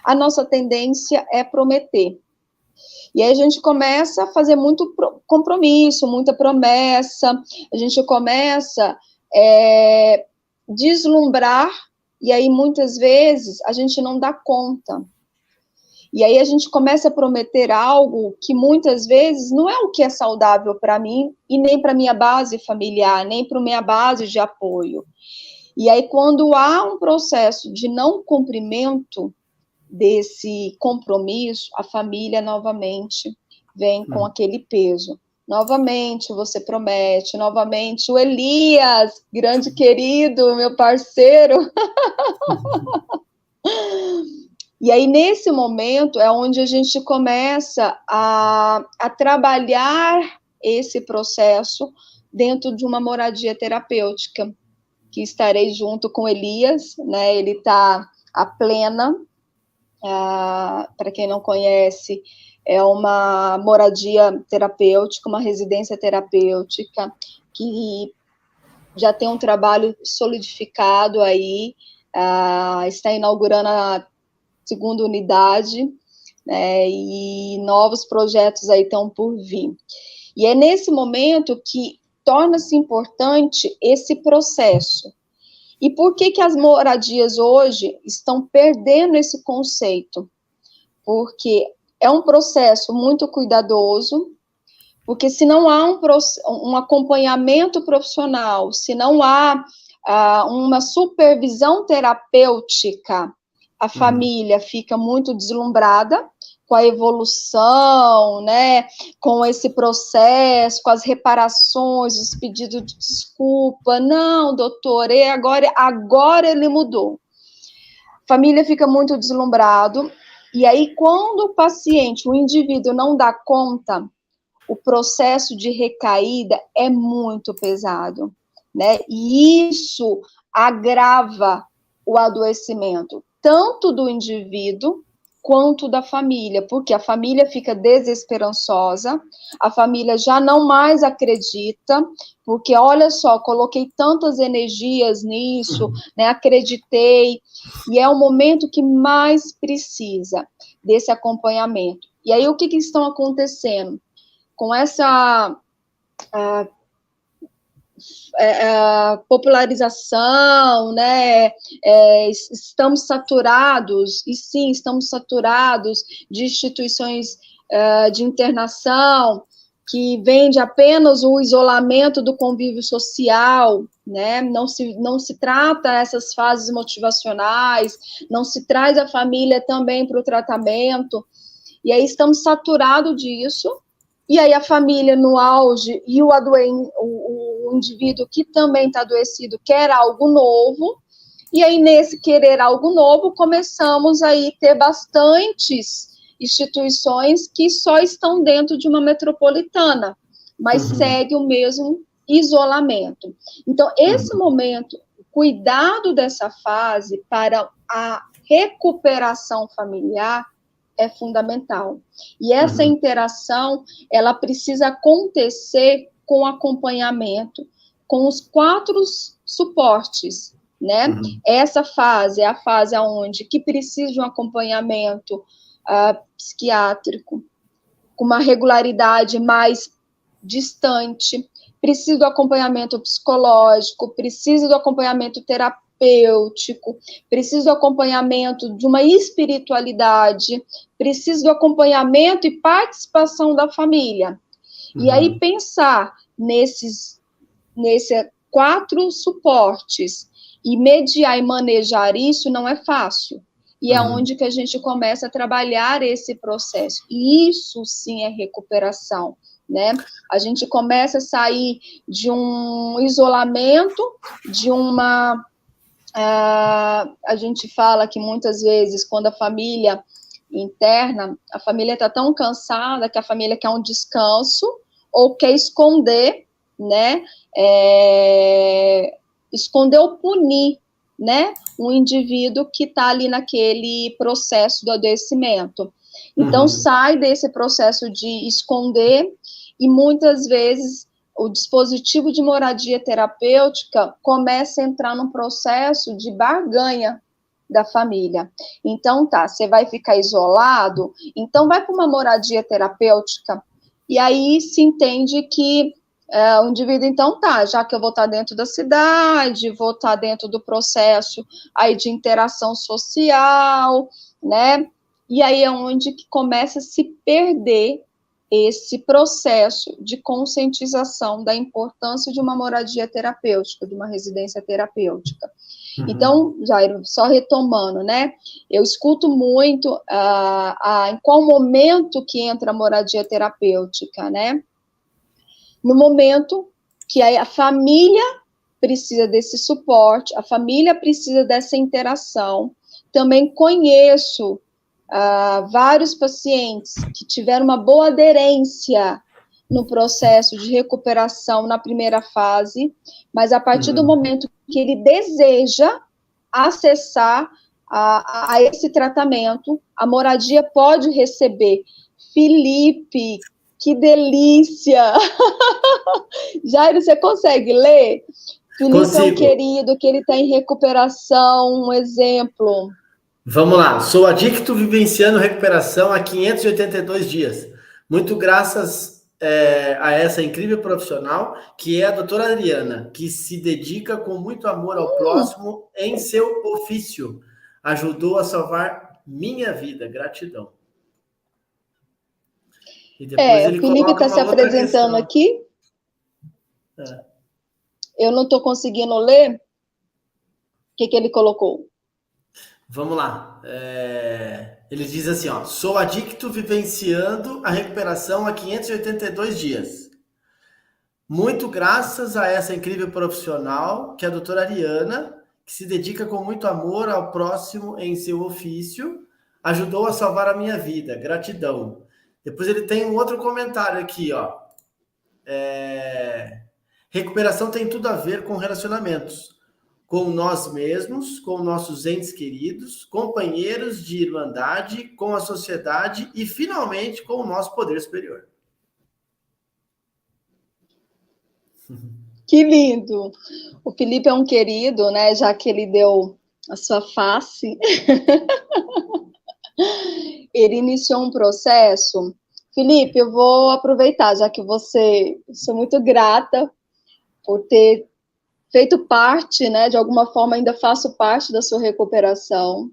a nossa tendência é prometer. E aí a gente começa a fazer muito compromisso, muita promessa, a gente começa a deslumbrar E aí, muitas vezes, a gente não dá conta. E aí a gente começa a prometer algo que muitas vezes não é o que é saudável para mim e nem para minha base familiar, nem para minha base de apoio. E aí, quando há um processo de não cumprimento desse compromisso, a família novamente vem com aquele peso. Novamente você promete, novamente o Elias, grande querido, meu parceiro. E aí, nesse momento, é onde a gente começa a trabalhar esse processo dentro de uma moradia terapêutica, que estarei junto com Elias, né? Ele está a plena, para quem não conhece, é uma moradia terapêutica, uma residência terapêutica, que já tem um trabalho solidificado aí, está inaugurando a segunda unidade, né, e novos projetos aí estão por vir. E é nesse momento que torna-se importante esse processo. E por que as moradias hoje estão perdendo esse conceito? Porque é um processo muito cuidadoso, porque se não há um acompanhamento profissional, se não há uma supervisão terapêutica, a família fica muito deslumbrada com a evolução, né, com esse processo, com as reparações, os pedidos de desculpa. Não, doutor, agora ele mudou. A família fica muito deslumbrado, e aí quando o paciente, o indivíduo não dá conta, o processo de recaída é muito pesado, né, e isso agrava o adoecimento, tanto do indivíduo quanto da família, porque a família fica desesperançosa, a família já não mais acredita, porque olha só, coloquei tantas energias nisso, né, acreditei, e é o momento que mais precisa desse acompanhamento. E aí o que estão acontecendo? Com essa popularização, né, estamos saturados, e sim, estamos saturados de instituições de internação que vende apenas o isolamento do convívio social, né, não se trata essas fases motivacionais, não se traz a família também para o tratamento, e aí estamos saturados disso. E aí a família no auge e o indivíduo que também está adoecido quer algo novo, e aí nesse querer algo novo, começamos aí ter bastantes instituições que só estão dentro de uma metropolitana, mas segue o mesmo isolamento. Então, esse momento, cuidado dessa fase para a recuperação familiar é fundamental. E essa interação, ela precisa acontecer com acompanhamento, com os 4 suportes, né? Essa fase é a fase onde que precisa de um acompanhamento psiquiátrico, com uma regularidade mais distante, precisa do acompanhamento psicológico, precisa do acompanhamento terapêutico, precisa do acompanhamento de uma espiritualidade, precisa do acompanhamento e participação da família. E aí pensar nesses 4 suportes e mediar e manejar isso não é fácil. E é onde que a gente começa a trabalhar esse processo. E isso sim é recuperação, né? A gente começa a sair de um isolamento, de uma... a gente fala que muitas vezes, quando a família interna, a família está tão cansada que a família quer um descanso ou quer esconder, né? Esconder ou punir, né? Um indivíduo que está ali naquele processo do adoecimento. Então, sai desse processo de esconder e muitas vezes o dispositivo de moradia terapêutica começa a entrar num processo de barganha da família. Então, tá, você vai ficar isolado, então vai para uma moradia terapêutica, e aí se entende que o indivíduo, então, já que eu vou estar dentro da cidade, vou estar dentro do processo aí de interação social, né? E aí é onde que começa a se perder esse processo de conscientização da importância de uma moradia terapêutica, de uma residência terapêutica. Uhum. Então, Jairo, só retomando, né? Eu escuto muito em qual momento que entra a moradia terapêutica, né? No momento que a família precisa desse suporte, a família precisa dessa interação. Também conheço vários pacientes que tiveram uma boa aderência no processo de recuperação na primeira fase, mas a partir do momento que ele deseja acessar a esse tratamento, a moradia pode receber. Felipe, que delícia! Jairo, você consegue ler? Felipe Consigo. É um querido, que ele está em recuperação, um exemplo. Vamos lá. Sou adicto vivenciando recuperação há 582 dias. Muito graças a essa incrível profissional, que é a doutora Adriana, que se dedica com muito amor ao próximo em seu ofício. Ajudou a salvar minha vida. Gratidão. E depois o Felipe está se apresentando aqui. Eu não estou conseguindo ler. O que ele colocou? Vamos lá. Ele diz assim, ó, sou adicto vivenciando a recuperação há 582 dias. Muito graças a essa incrível profissional, que é a doutora Ariana, que se dedica com muito amor ao próximo em seu ofício, ajudou a salvar a minha vida. Gratidão. Depois ele tem um outro comentário aqui, ó. Recuperação tem tudo a ver com relacionamentos. Com nós mesmos, com nossos entes queridos, companheiros de irmandade, com a sociedade e, finalmente, com o nosso poder superior. Que lindo! O Felipe é um querido, né? Já que ele deu a sua face. Ele iniciou um processo. Felipe, eu vou aproveitar, já que sou muito grata por ter feito parte, né, de alguma forma ainda faço parte da sua recuperação.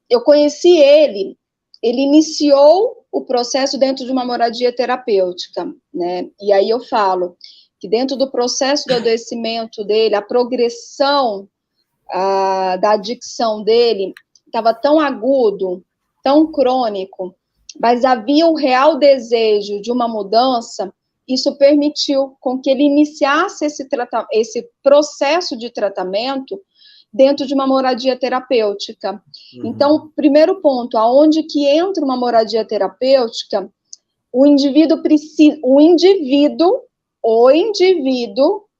Eu conheci ele iniciou o processo dentro de uma moradia terapêutica, né, e aí eu falo que dentro do processo do adoecimento dele, a progressão da adicção dele estava tão agudo, tão crônico, mas havia um real desejo de uma mudança. Isso permitiu com que ele iniciasse esse processo de tratamento dentro de uma moradia terapêutica. Uhum. Então, primeiro ponto, aonde que entra uma moradia terapêutica, o indivíduo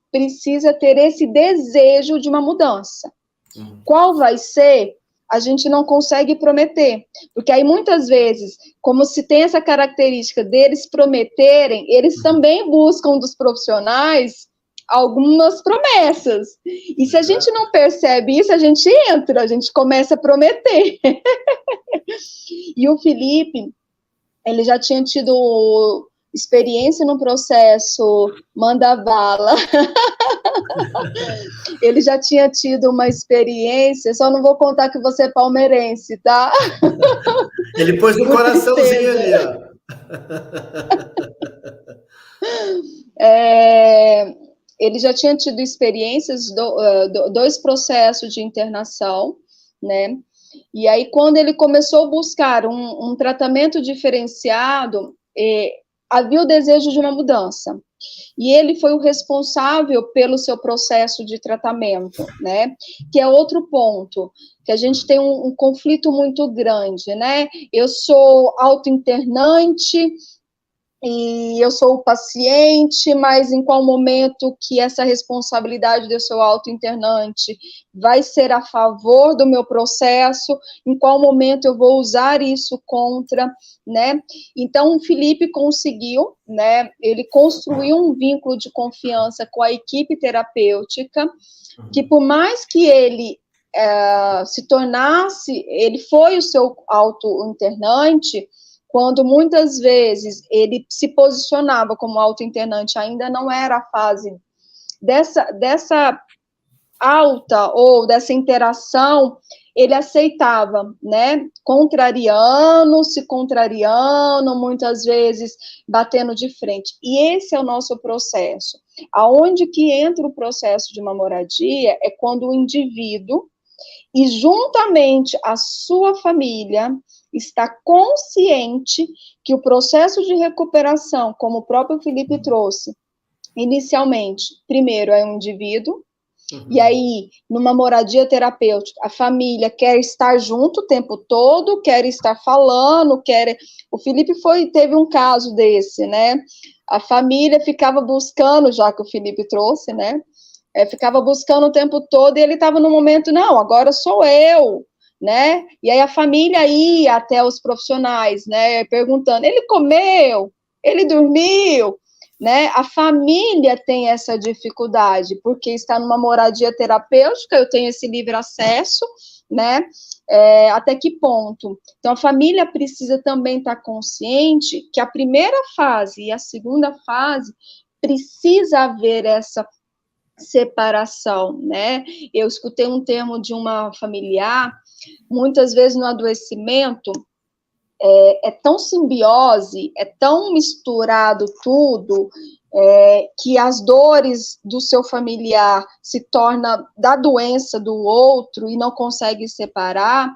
precisa ter esse desejo de uma mudança. Uhum. Qual vai ser? A gente não consegue prometer, porque aí muitas vezes, como se tem essa característica deles prometerem, eles também buscam dos profissionais algumas promessas, e se a gente não percebe isso, a gente começa a prometer. E o Felipe, ele já tinha tido experiência no processo Manda Bala. Ele já tinha tido uma experiência, só não vou contar que você é palmeirense, tá? Ele pôs no coraçãozinho ali, ó. Ele já tinha tido experiências, dois processos de internação, né? E aí, quando ele começou a buscar um tratamento diferenciado, havia o desejo de uma mudança. E ele foi o responsável pelo seu processo de tratamento, né? Que é outro ponto, que a gente tem um conflito muito grande, né? Eu sou auto-internante e eu sou o paciente, mas em qual momento que essa responsabilidade de eu ser auto-internante vai ser a favor do meu processo, em qual momento eu vou usar isso contra, né? Então, o Felipe conseguiu, né? Ele construiu um vínculo de confiança com a equipe terapêutica, que por mais que ele se tornasse, ele foi o seu auto-internante, quando muitas vezes ele se posicionava como autointernante, ainda não era a fase dessa alta ou dessa interação, ele aceitava, né, se contrariando, muitas vezes batendo de frente. E esse é o nosso processo. Aonde que entra o processo de uma moradia é quando o indivíduo, e juntamente a sua família, está consciente que o processo de recuperação, como o próprio Felipe trouxe, inicialmente, primeiro é um indivíduo, e aí, numa moradia terapêutica, a família quer estar junto o tempo todo, quer estar falando, O Felipe teve um caso desse, né? A família ficava buscando, já que o Felipe trouxe, né? Ficava buscando o tempo todo e ele estava no momento, não, agora sou eu, né? E aí a família ia até os profissionais, né? Perguntando, ele comeu? Ele dormiu? Né? A família tem essa dificuldade, porque está numa moradia terapêutica, eu tenho esse livre acesso, né? Até que ponto? Então, a família precisa também estar consciente que a primeira fase e a segunda fase precisa haver essa separação, né? Eu escutei um termo de uma familiar, muitas vezes no adoecimento, é tão simbiose, é tão misturado tudo, que as dores do seu familiar se tornam da doença do outro e não consegue separar.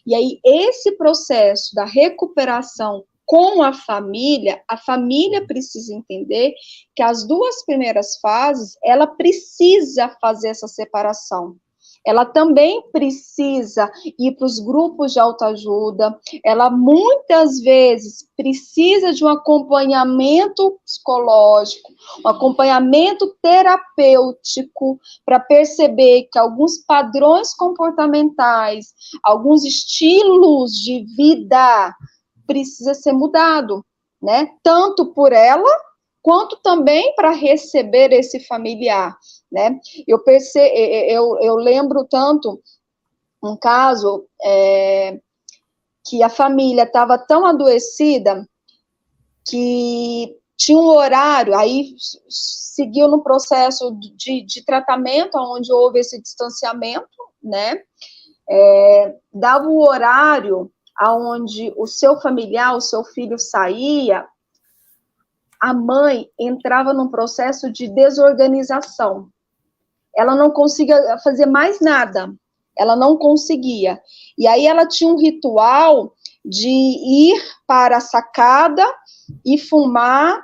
E aí, esse processo da recuperação com a família precisa entender que as duas primeiras fases, ela precisa fazer essa separação. Ela também precisa ir para os grupos de autoajuda, ela muitas vezes precisa de um acompanhamento psicológico, um acompanhamento terapêutico, para perceber que alguns padrões comportamentais, alguns estilos de vida precisa ser mudado, né? Tanto por ela, quanto também para receber esse familiar, né? Eu lembro tanto um caso que a família estava tão adoecida que tinha um horário, aí seguiu no processo de tratamento, onde houve esse distanciamento, né? Dava o horário aonde o seu familiar, o seu filho saía, a mãe entrava num processo de desorganização. Ela não conseguia fazer mais nada. Ela não conseguia. E aí ela tinha um ritual de ir para a sacada e fumar,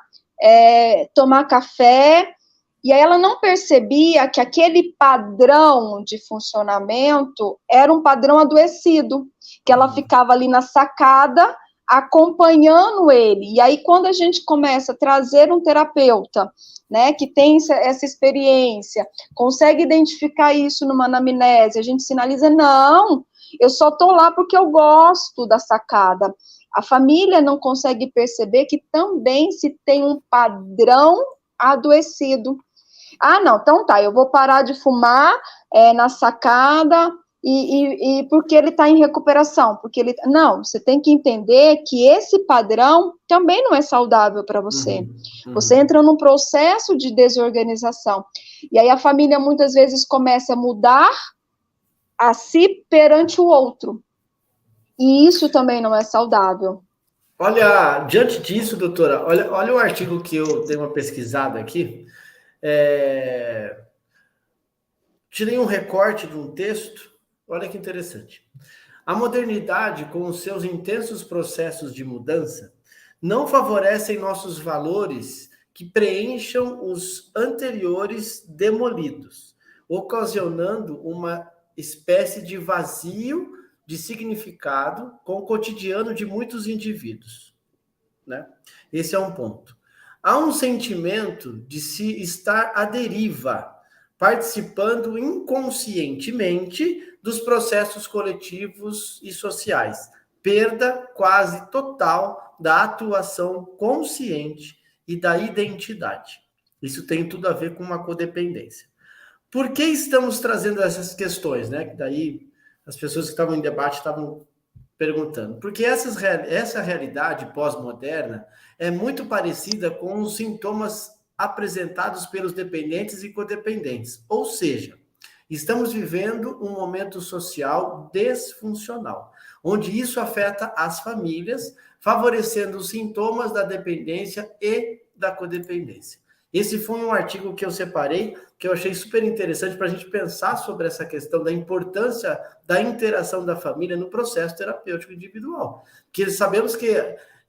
tomar café. E aí ela não percebia que aquele padrão de funcionamento era um padrão adoecido, que ela ficava ali na sacada acompanhando ele. E aí, quando a gente começa a trazer um terapeuta, né, que tem essa experiência, consegue identificar isso numa anamnese, a gente sinaliza, não, eu só estou lá porque eu gosto da sacada. A família não consegue perceber que também se tem um padrão adoecido. Ah, não, então tá, eu vou parar de fumar na sacada, e porque ele está em recuperação, não, você tem que entender que esse padrão também não é saudável para você. Você entra num processo de desorganização. E aí a família muitas vezes começa a mudar a si perante o outro. E isso também não é saudável. Olha, diante disso, doutora, olha o artigo que eu dei uma pesquisada aqui. Tirei um recorte de um texto. Olha que interessante. A modernidade, com os seus intensos processos de mudança, não favorecem nossos valores que preencham os anteriores demolidos, ocasionando uma espécie de vazio de significado com o cotidiano de muitos indivíduos, né? Esse é um ponto. Há um sentimento de se estar à deriva, participando inconscientemente dos processos coletivos e sociais. Perda quase total da atuação consciente e da identidade. Isso tem tudo a ver com uma codependência. Por que estamos trazendo essas questões, né? Que daí as pessoas que estavam em debate estavam perguntando, porque essa realidade pós-moderna é muito parecida com os sintomas apresentados pelos dependentes e codependentes. Ou seja, estamos vivendo um momento social desfuncional, onde isso afeta as famílias, favorecendo os sintomas da dependência e da codependência. Esse foi um artigo que eu separei, que eu achei super interessante para a gente pensar sobre essa questão da importância da interação da família no processo terapêutico individual. Que sabemos que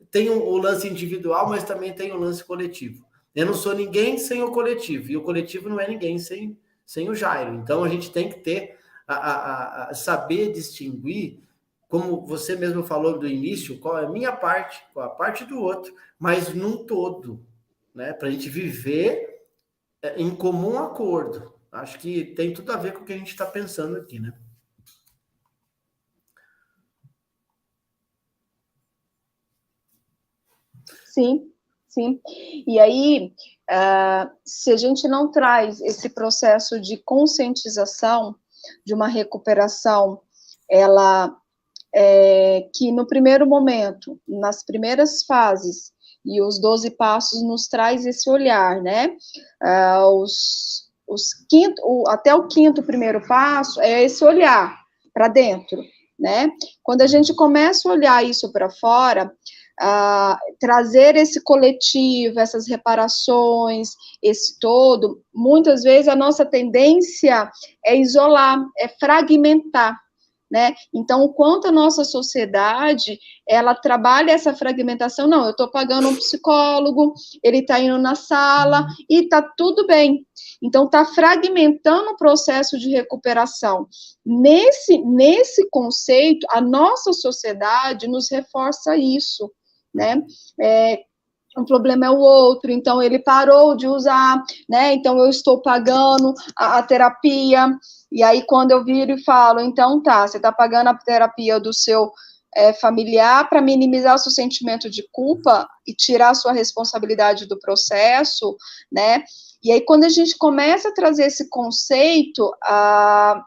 tem o lance individual, mas também tem o lance coletivo. Eu não sou ninguém sem o coletivo, e o coletivo não é ninguém sem o Jairo. Então, a gente tem que ter, saber distinguir, como você mesmo falou do início, qual é a minha parte, qual a parte do outro, mas num todo, né? Para a gente viver em comum acordo. Acho que tem tudo a ver com o que a gente está pensando aqui, né? Sim, sim. E aí, se a gente não traz esse processo de conscientização, de uma recuperação, ela que no primeiro momento, nas primeiras fases, e os 12 passos nos traz esse olhar, né? Até o quinto primeiro passo é esse olhar para dentro, né? Quando a gente começa a olhar isso para fora, trazer esse coletivo, essas reparações, esse todo, muitas vezes a nossa tendência é isolar, é fragmentar, né? Então, o quanto a nossa sociedade, ela trabalha essa fragmentação, não, eu estou pagando um psicólogo, ele está indo na sala, e está tudo bem. Então, está fragmentando o processo de recuperação. Nesse conceito, a nossa sociedade nos reforça isso, né? Um problema é o outro, então ele parou de usar, né? Então eu estou pagando a terapia, e aí quando eu viro e falo, então tá, você está pagando a terapia do seu familiar para minimizar o seu sentimento de culpa e tirar a sua responsabilidade do processo, né? E aí quando a gente começa a trazer esse conceito, a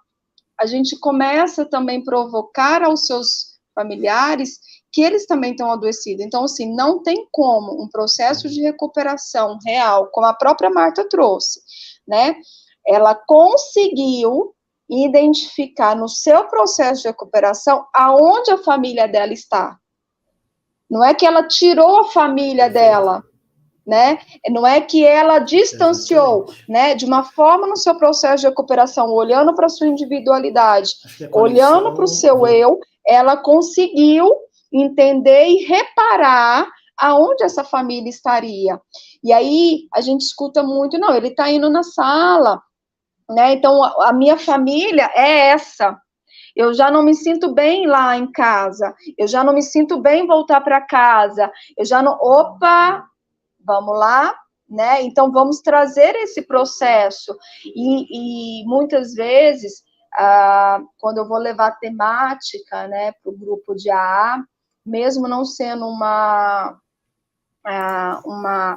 gente começa também a provocar aos seus familiares que eles também estão adoecidos. Então, assim, não tem como um processo de recuperação real, como a própria Marta trouxe, né? Ela conseguiu identificar no seu processo de recuperação aonde a família dela está. Não é que ela tirou a família dela, né? Não é que ela distanciou, né? De uma forma no seu processo de recuperação, olhando para a sua individualidade, olhando para o seu eu, ela conseguiu entender e reparar aonde essa família estaria. E aí a gente escuta muito, não, ele está indo na sala, né? Então a minha família é essa. Eu já não me sinto bem lá em casa. Eu já não me sinto bem voltar para casa. Eu já não. Opa! Vamos lá, né? Então vamos trazer esse processo. E muitas vezes, quando eu vou levar temática, né, para o grupo de AA, mesmo não sendo uma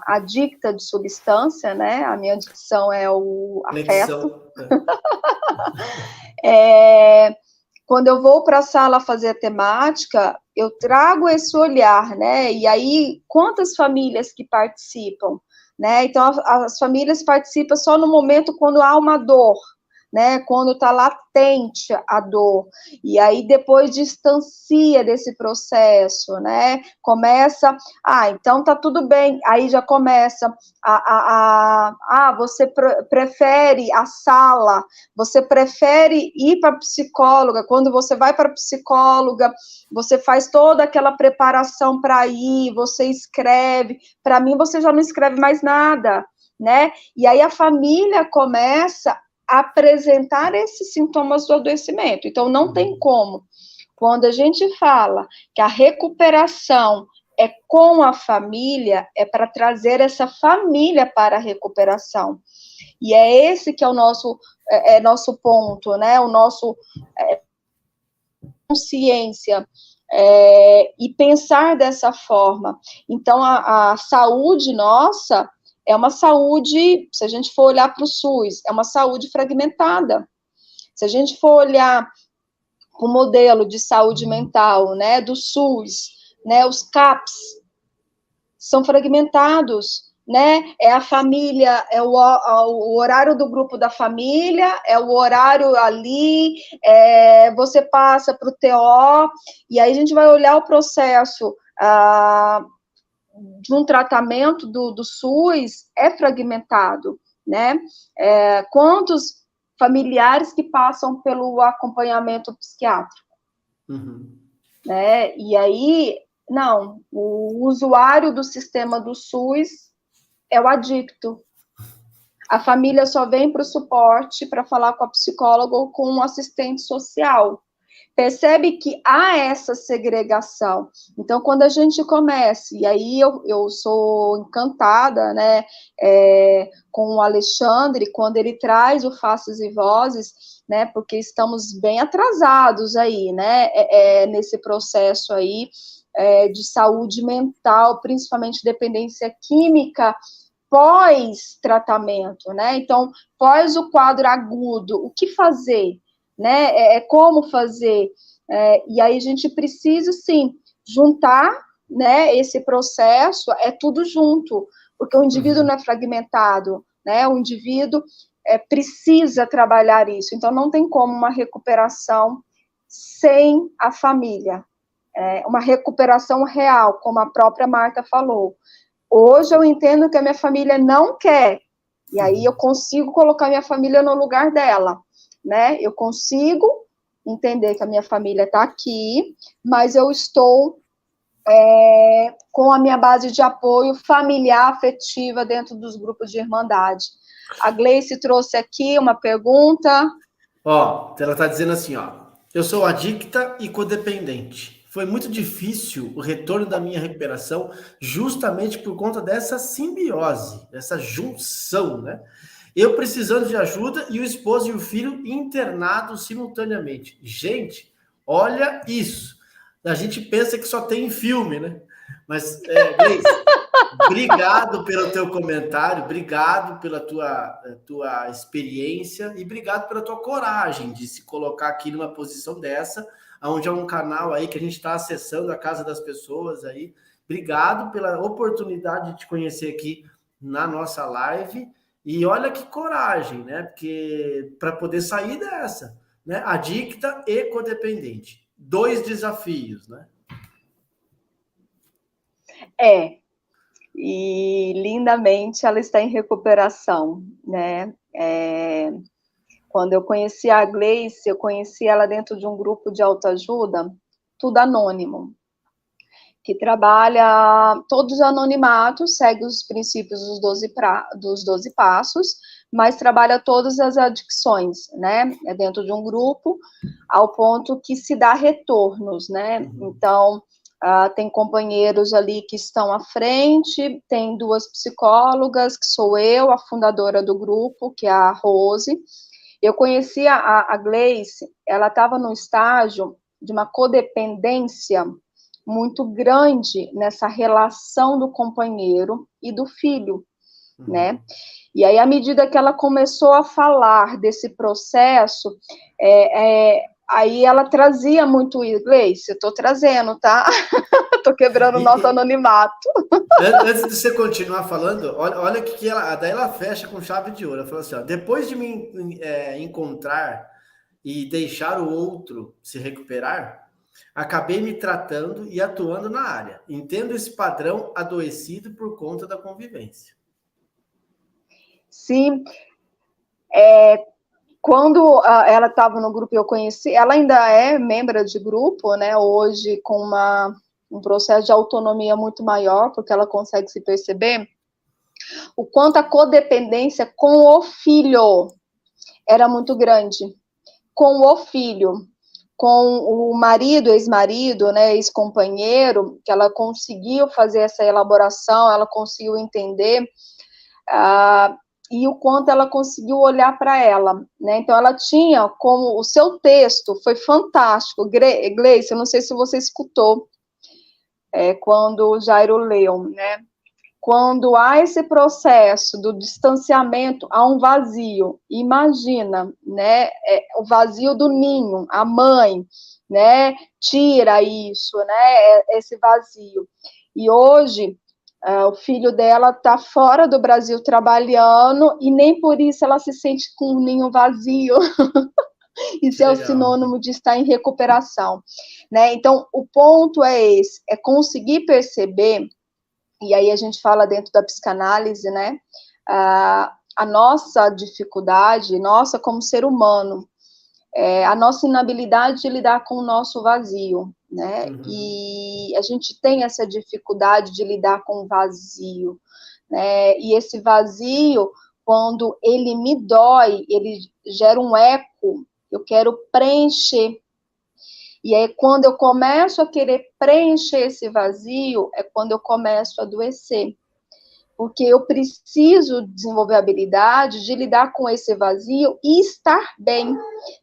adicta de substância, né? A minha adicção é o afeto. Quando eu vou para a sala fazer a temática, eu trago esse olhar, né? E aí, quantas famílias que participam, né? Então, as famílias participam só no momento quando há uma dor, né? Quando está latente a dor. E aí, depois distancia desse processo, né? Começa, então tá tudo bem. Aí já começa você prefere a sala, você prefere ir para a psicóloga. Quando você vai para a psicóloga, você faz toda aquela preparação para ir, você escreve. Para mim, você já não escreve mais nada, né? E aí a família começa a apresentar esses sintomas do adoecimento. Então, não tem como. Quando a gente fala que a recuperação é com a família, é para trazer essa família para a recuperação. E é esse que é o nosso ponto, né? O nosso consciência e pensar dessa forma. Então, a saúde nossa é uma saúde, se a gente for olhar para o SUS, é uma saúde fragmentada. Se a gente for olhar o modelo de saúde mental, né, do SUS, né, os CAPs são fragmentados, né, é a família, é o horário do grupo da família, é o horário ali, você passa para o TO, e aí a gente vai olhar o processo de um tratamento do SUS, é fragmentado, né, quantos familiares que passam pelo acompanhamento psiquiátrico, né? E aí, não, o usuário do sistema do SUS é o adicto. A família só vem para o suporte para falar com a psicóloga ou com um assistente social. Percebe que há essa segregação. Então, quando a gente começa, e aí eu sou encantada, né, com o Alexandre, quando ele traz o Faces e Vozes, né, porque estamos bem atrasados aí, né, nesse processo aí de saúde mental, principalmente dependência química, pós-tratamento, né, então, pós o quadro agudo, o que fazer? Né, como fazer, e aí a gente precisa, sim, juntar, né, esse processo, tudo junto, porque o indivíduo não é fragmentado, né, o indivíduo precisa trabalhar isso, então não tem como uma recuperação sem a família, uma recuperação real, como a própria Marta falou. Hoje eu entendo que a minha família não quer, e aí eu consigo colocar minha família no lugar dela, né? Eu consigo entender que a minha família está aqui, mas eu estou com a minha base de apoio familiar, afetiva, dentro dos grupos de irmandade. A Gleice trouxe aqui uma pergunta. Ó, ela está dizendo assim, ó, eu sou adicta e codependente. Foi muito difícil o retorno da minha recuperação justamente por conta dessa simbiose, dessa junção, né? Eu precisando de ajuda e o esposo e o filho internados simultaneamente. Gente, olha isso. A gente pensa que só tem em filme, né? Mas, Gleice, obrigado pelo teu comentário, obrigado pela tua experiência e obrigado pela tua coragem de se colocar aqui numa posição dessa, onde é um canal aí que a gente está acessando a casa das pessoas aí. Obrigado pela oportunidade de te conhecer aqui na nossa live. E olha que coragem, né? Porque para poder sair dessa, né? Adicta e codependente. 2 desafios, né? E lindamente ela está em recuperação, né? Quando eu conheci a Gleice, eu conheci ela dentro de um grupo de autoajuda, tudo anônimo, que trabalha todos os anonimatos, segue os princípios dos 12 passos, mas trabalha todas as adicções, né? É dentro de um grupo, ao ponto que se dá retornos, né? Então, tem companheiros ali que estão à frente, tem 2 psicólogas, que sou eu, a fundadora do grupo, que é a Rose. Eu conheci a Gleice, ela estava no estágio de uma codependência muito grande nessa relação do companheiro e do filho, né? E aí, à medida que ela começou a falar desse processo, aí ela trazia muito isso. Gleice, eu estou trazendo, tá? Estou quebrando o nosso anonimato. Antes de você continuar falando, olha que daí ela fecha com chave de ouro. Ela falou assim, ó, depois de me encontrar e deixar o outro se recuperar, acabei me tratando e atuando na área. Entendo esse padrão adoecido por conta da convivência. Sim. Quando ela estava no grupo, eu conheci, ela ainda é membro de grupo, né? Hoje, com um processo de autonomia muito maior, porque ela consegue se perceber o quanto a codependência com o filho era muito grande. Com o filho, com o marido, ex-marido, né, ex-companheiro, que ela conseguiu fazer essa elaboração, ela conseguiu entender, e o quanto ela conseguiu olhar para ela, né? Então, ela tinha como o seu texto foi fantástico. Gleice, eu não sei se você escutou quando o Jairo leu, né? quando há esse processo do distanciamento, há um vazio. Imagina, né, o vazio do ninho, a mãe, né, tira isso, né, esse vazio. E hoje, o filho dela está fora do Brasil trabalhando e nem por isso ela se sente com um ninho vazio. Isso é o sinônimo de estar em recuperação, né? Então, o ponto é esse, é conseguir perceber, e aí a gente fala dentro da psicanálise, né? A nossa dificuldade, nossa como ser humano, a nossa inabilidade de lidar com o nosso vazio, né? E a gente tem essa dificuldade de lidar com o vazio, né? E esse vazio, quando ele me dói, ele gera um eco, eu quero preencher. E aí, quando eu começo a querer preencher esse vazio, é quando eu começo a adoecer. Porque eu preciso desenvolver a habilidade de lidar com esse vazio e estar bem,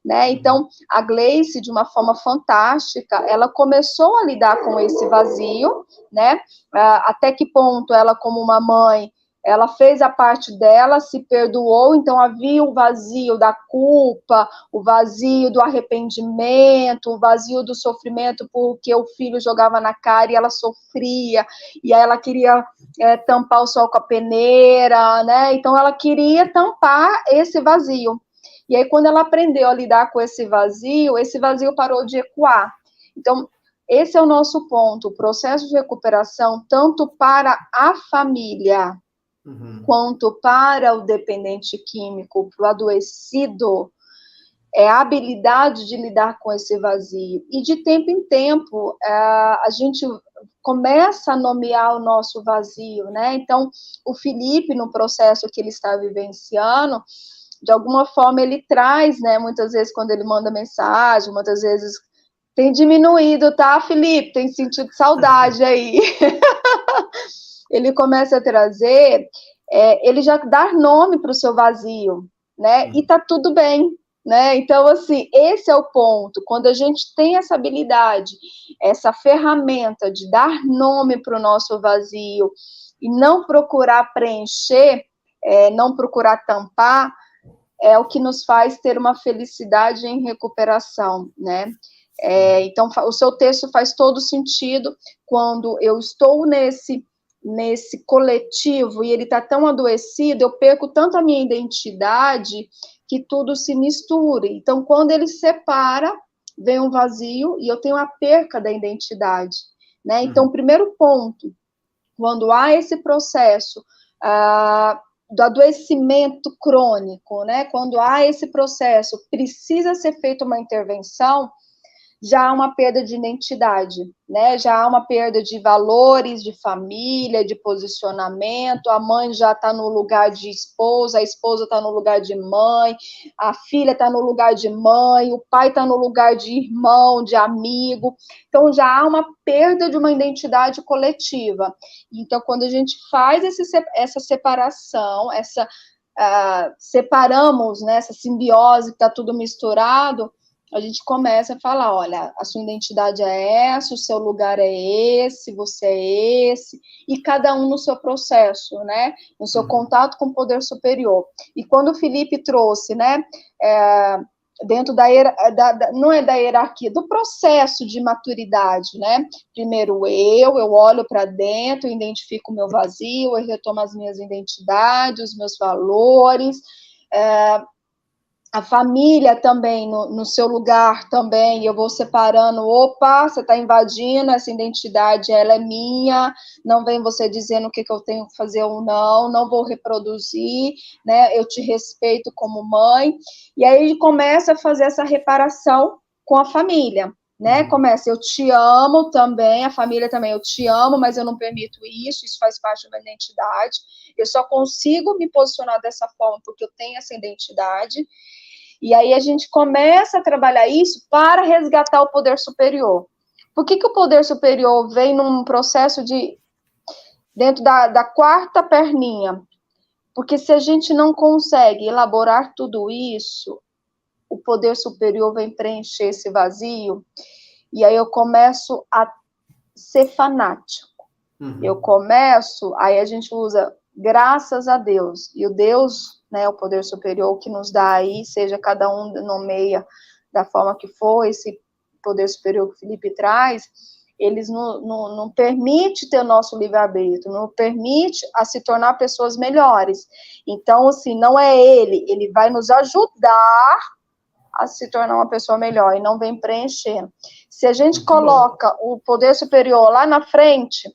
né? Então, a Gleice, de uma forma fantástica, ela começou a lidar com esse vazio, né? Até que ponto ela, como uma mãe, ela fez a parte dela, se perdoou, então havia o vazio da culpa, o vazio do arrependimento, o vazio do sofrimento, porque o filho jogava na cara e ela sofria, e aí ela queria tampar o sol com a peneira, né? Então ela queria tampar esse vazio. E aí, quando ela aprendeu a lidar com esse vazio parou de ecoar. Então, esse é o nosso ponto, o processo de recuperação, tanto para a família, quanto para o dependente químico, para o adoecido, é a habilidade de lidar com esse vazio. E de tempo em tempo, a gente começa a nomear o nosso vazio, né? Então, o Felipe, no processo que ele está vivenciando, de alguma forma ele traz, né? Muitas vezes quando ele manda mensagem, muitas vezes tem diminuído, tá, Felipe? Tem sentido saudade aí. Ele começa a trazer, ele já dá nome para o seu vazio, né? E tá tudo bem, né? Então, assim, esse é o ponto. Quando a gente tem essa habilidade, essa ferramenta de dar nome para o nosso vazio e não procurar preencher, não procurar tampar, é o que nos faz ter uma felicidade em recuperação, né? Então, o seu texto faz todo sentido quando eu estou nesse coletivo e ele está tão adoecido, eu perco tanto a minha identidade que tudo se mistura. Então, quando ele separa, vem um vazio e eu tenho a perca da identidade, né? Então, primeiro ponto, quando há esse processo do adoecimento crônico, né? Quando há esse processo, precisa ser feita uma intervenção, já há uma perda de identidade, né? Já há uma perda de valores, de família, de posicionamento. A mãe já está no lugar de esposa, a esposa está no lugar de mãe, a filha está no lugar de mãe, o pai está no lugar de irmão, de amigo. Então já há uma perda de uma identidade coletiva. Então, quando a gente faz essa separação, separamos, né, essa simbiose que está tudo misturado, a gente começa a falar, olha, a sua identidade é essa, o seu lugar é esse, você é esse, e cada um no seu processo, né, no seu contato com o poder superior. E quando o Felipe trouxe, né, dentro não é da hierarquia, do processo de maturidade, né, primeiro eu olho para dentro, identifico o meu vazio, eu retomo as minhas identidades, os meus valores, a família também, no seu lugar também, eu vou separando, opa, você está invadindo, essa identidade, ela é minha, não vem você dizendo o que eu tenho que fazer ou não vou reproduzir, né, eu te respeito como mãe, e aí começa a fazer essa reparação com a família, né, começa, eu te amo também, a família também, eu te amo, mas eu não permito isso faz parte da minha identidade, eu só consigo me posicionar dessa forma porque eu tenho essa identidade. E aí a gente começa a trabalhar isso para resgatar o poder superior. Por que o poder superior vem num processo dentro da quarta perninha? Porque se a gente não consegue elaborar tudo isso, o poder superior vem preencher esse vazio, e aí eu começo a ser fanático. Eu começo, aí a gente usa graças a Deus, e o Deus, né, o poder superior que nos dá aí, seja cada um nomeia da forma que for, esse poder superior que o Felipe traz, eles não permite ter o nosso livre-arbítrio, não permite a se tornar pessoas melhores. Então, assim, não é ele vai nos ajudar a se tornar uma pessoa melhor, e não vem preenchendo. Se a gente coloca o poder superior lá na frente,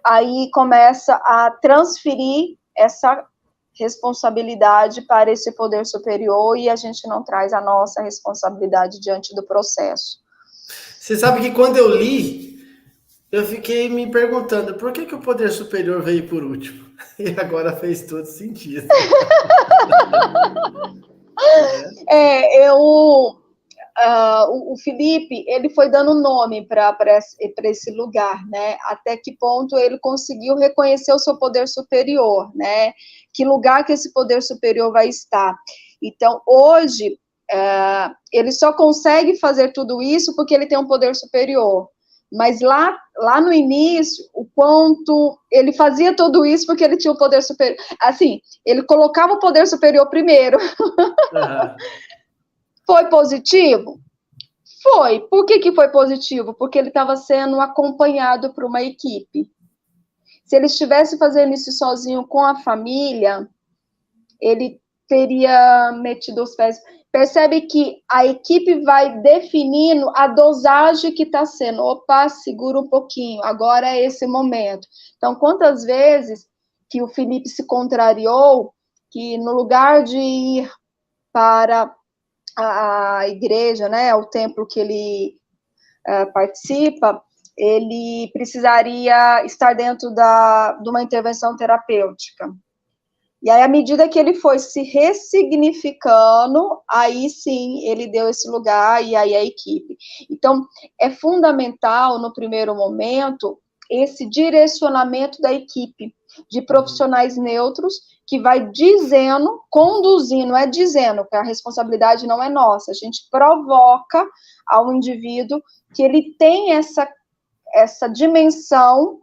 aí começa a transferir essa responsabilidade para esse poder superior, e a gente não traz a nossa responsabilidade diante do processo. Você sabe que quando eu li, eu fiquei me perguntando por que o poder superior veio por último. E agora fez todo sentido. O Felipe, ele foi dando nome para esse lugar, né? Até que ponto ele conseguiu reconhecer o seu poder superior, né? Que lugar que esse poder superior vai estar. Então, hoje, ele só consegue fazer tudo isso porque ele tem um poder superior. Mas lá no início, o quanto ele fazia tudo isso porque ele tinha o poder superior. Assim, ele colocava o poder superior primeiro. Uhum. Foi positivo? Foi. Por que foi positivo? Porque ele estava sendo acompanhado por uma equipe. Se ele estivesse fazendo isso sozinho com a família, ele teria metido os pés. Percebe que a equipe vai definindo a dosagem que está sendo. Opa, segura um pouquinho, agora é esse momento. Então, quantas vezes que o Felipe se contrariou, que no lugar de ir para a igreja, né, o templo que ele participa, ele precisaria estar dentro de uma intervenção terapêutica. E aí, à medida que ele foi se ressignificando, aí sim, ele deu esse lugar, e aí a equipe. Então, é fundamental, no primeiro momento, esse direcionamento da equipe, de profissionais neutros, que vai dizendo, conduzindo, é dizendo, que a responsabilidade não é nossa, a gente provoca ao indivíduo que ele tem essa dimensão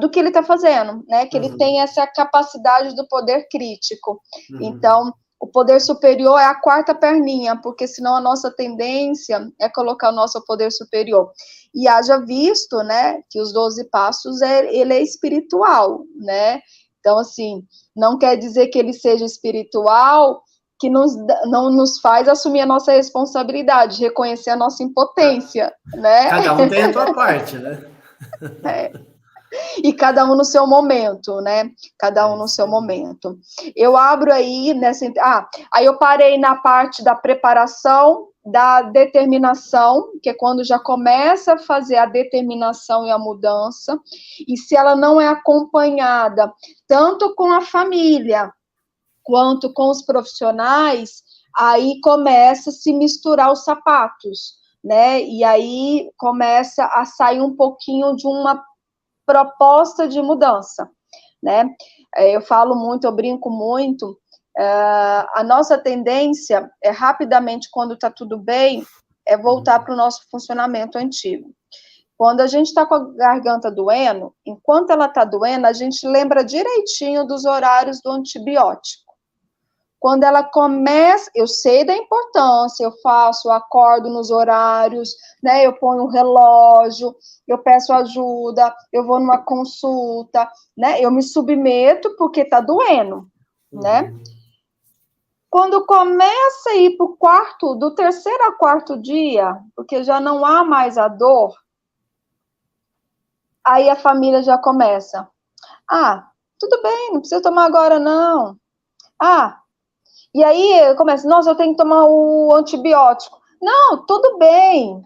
do que ele está fazendo, né? Que ele tem essa capacidade do poder crítico. Então, o poder superior é a quarta perninha, porque senão a nossa tendência é colocar o nosso poder superior. E haja visto, né, que os 12 passos, ele é espiritual, né? Então, assim, não quer dizer que ele seja espiritual, que não nos faz assumir a nossa responsabilidade, reconhecer a nossa impotência, né? Cada um tem a sua parte, né? E cada um no seu momento, né? Cada um no seu momento. Eu abro aí nessa... aí eu parei na parte da preparação, da determinação, que é quando já começa a fazer a determinação e a mudança, e se ela não é acompanhada tanto com a família, quanto com os profissionais, aí começa a se misturar os sapatos, né? E aí começa a sair um pouquinho de uma proposta de mudança, né? Eu falo muito, eu brinco muito, a nossa tendência é rapidamente, quando está tudo bem, é voltar para o nosso funcionamento antigo. Quando a gente está com a garganta doendo, enquanto ela está doendo, a gente lembra direitinho dos horários do antibiótico. Quando ela começa, eu sei da importância, eu acordo nos horários, né? Eu ponho um relógio, eu peço ajuda, eu vou numa consulta, né? Eu me submeto porque tá doendo, né? Quando começa a ir do terceiro a quarto dia, porque já não há mais a dor, aí a família já começa. Tudo bem, não precisa tomar agora, não. E aí eu começo, nossa, eu tenho que tomar o antibiótico. Não, tudo bem.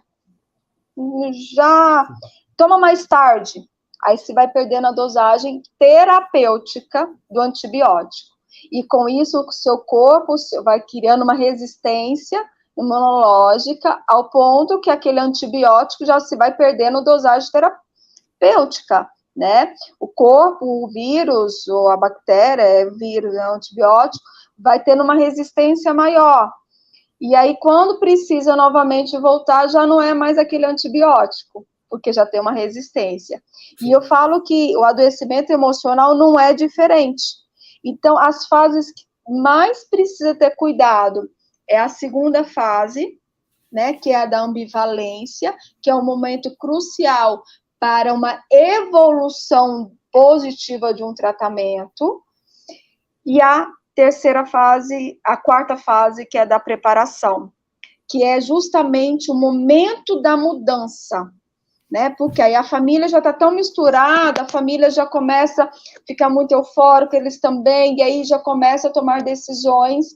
Já toma mais tarde. Aí você vai perdendo a dosagem terapêutica do antibiótico. E com isso, o seu corpo vai criando uma resistência imunológica ao ponto que aquele antibiótico já se vai perdendo dosagem terapêutica, né? O corpo, o vírus, ou a bactéria, vírus, antibiótico, vai tendo uma resistência maior. E aí, quando precisa novamente voltar, já não é mais aquele antibiótico, porque já tem uma resistência. E eu falo que o adoecimento emocional não é diferente. Então, as fases que mais precisa ter cuidado é a segunda fase, né, que é a da ambivalência, que é um momento crucial para uma evolução positiva de um tratamento, e a terceira fase, a quarta fase, que é da preparação, que é justamente o momento da mudança, né, porque aí a família já está tão misturada, a família já começa a ficar muito eufórica, eles também, e aí já começa a tomar decisões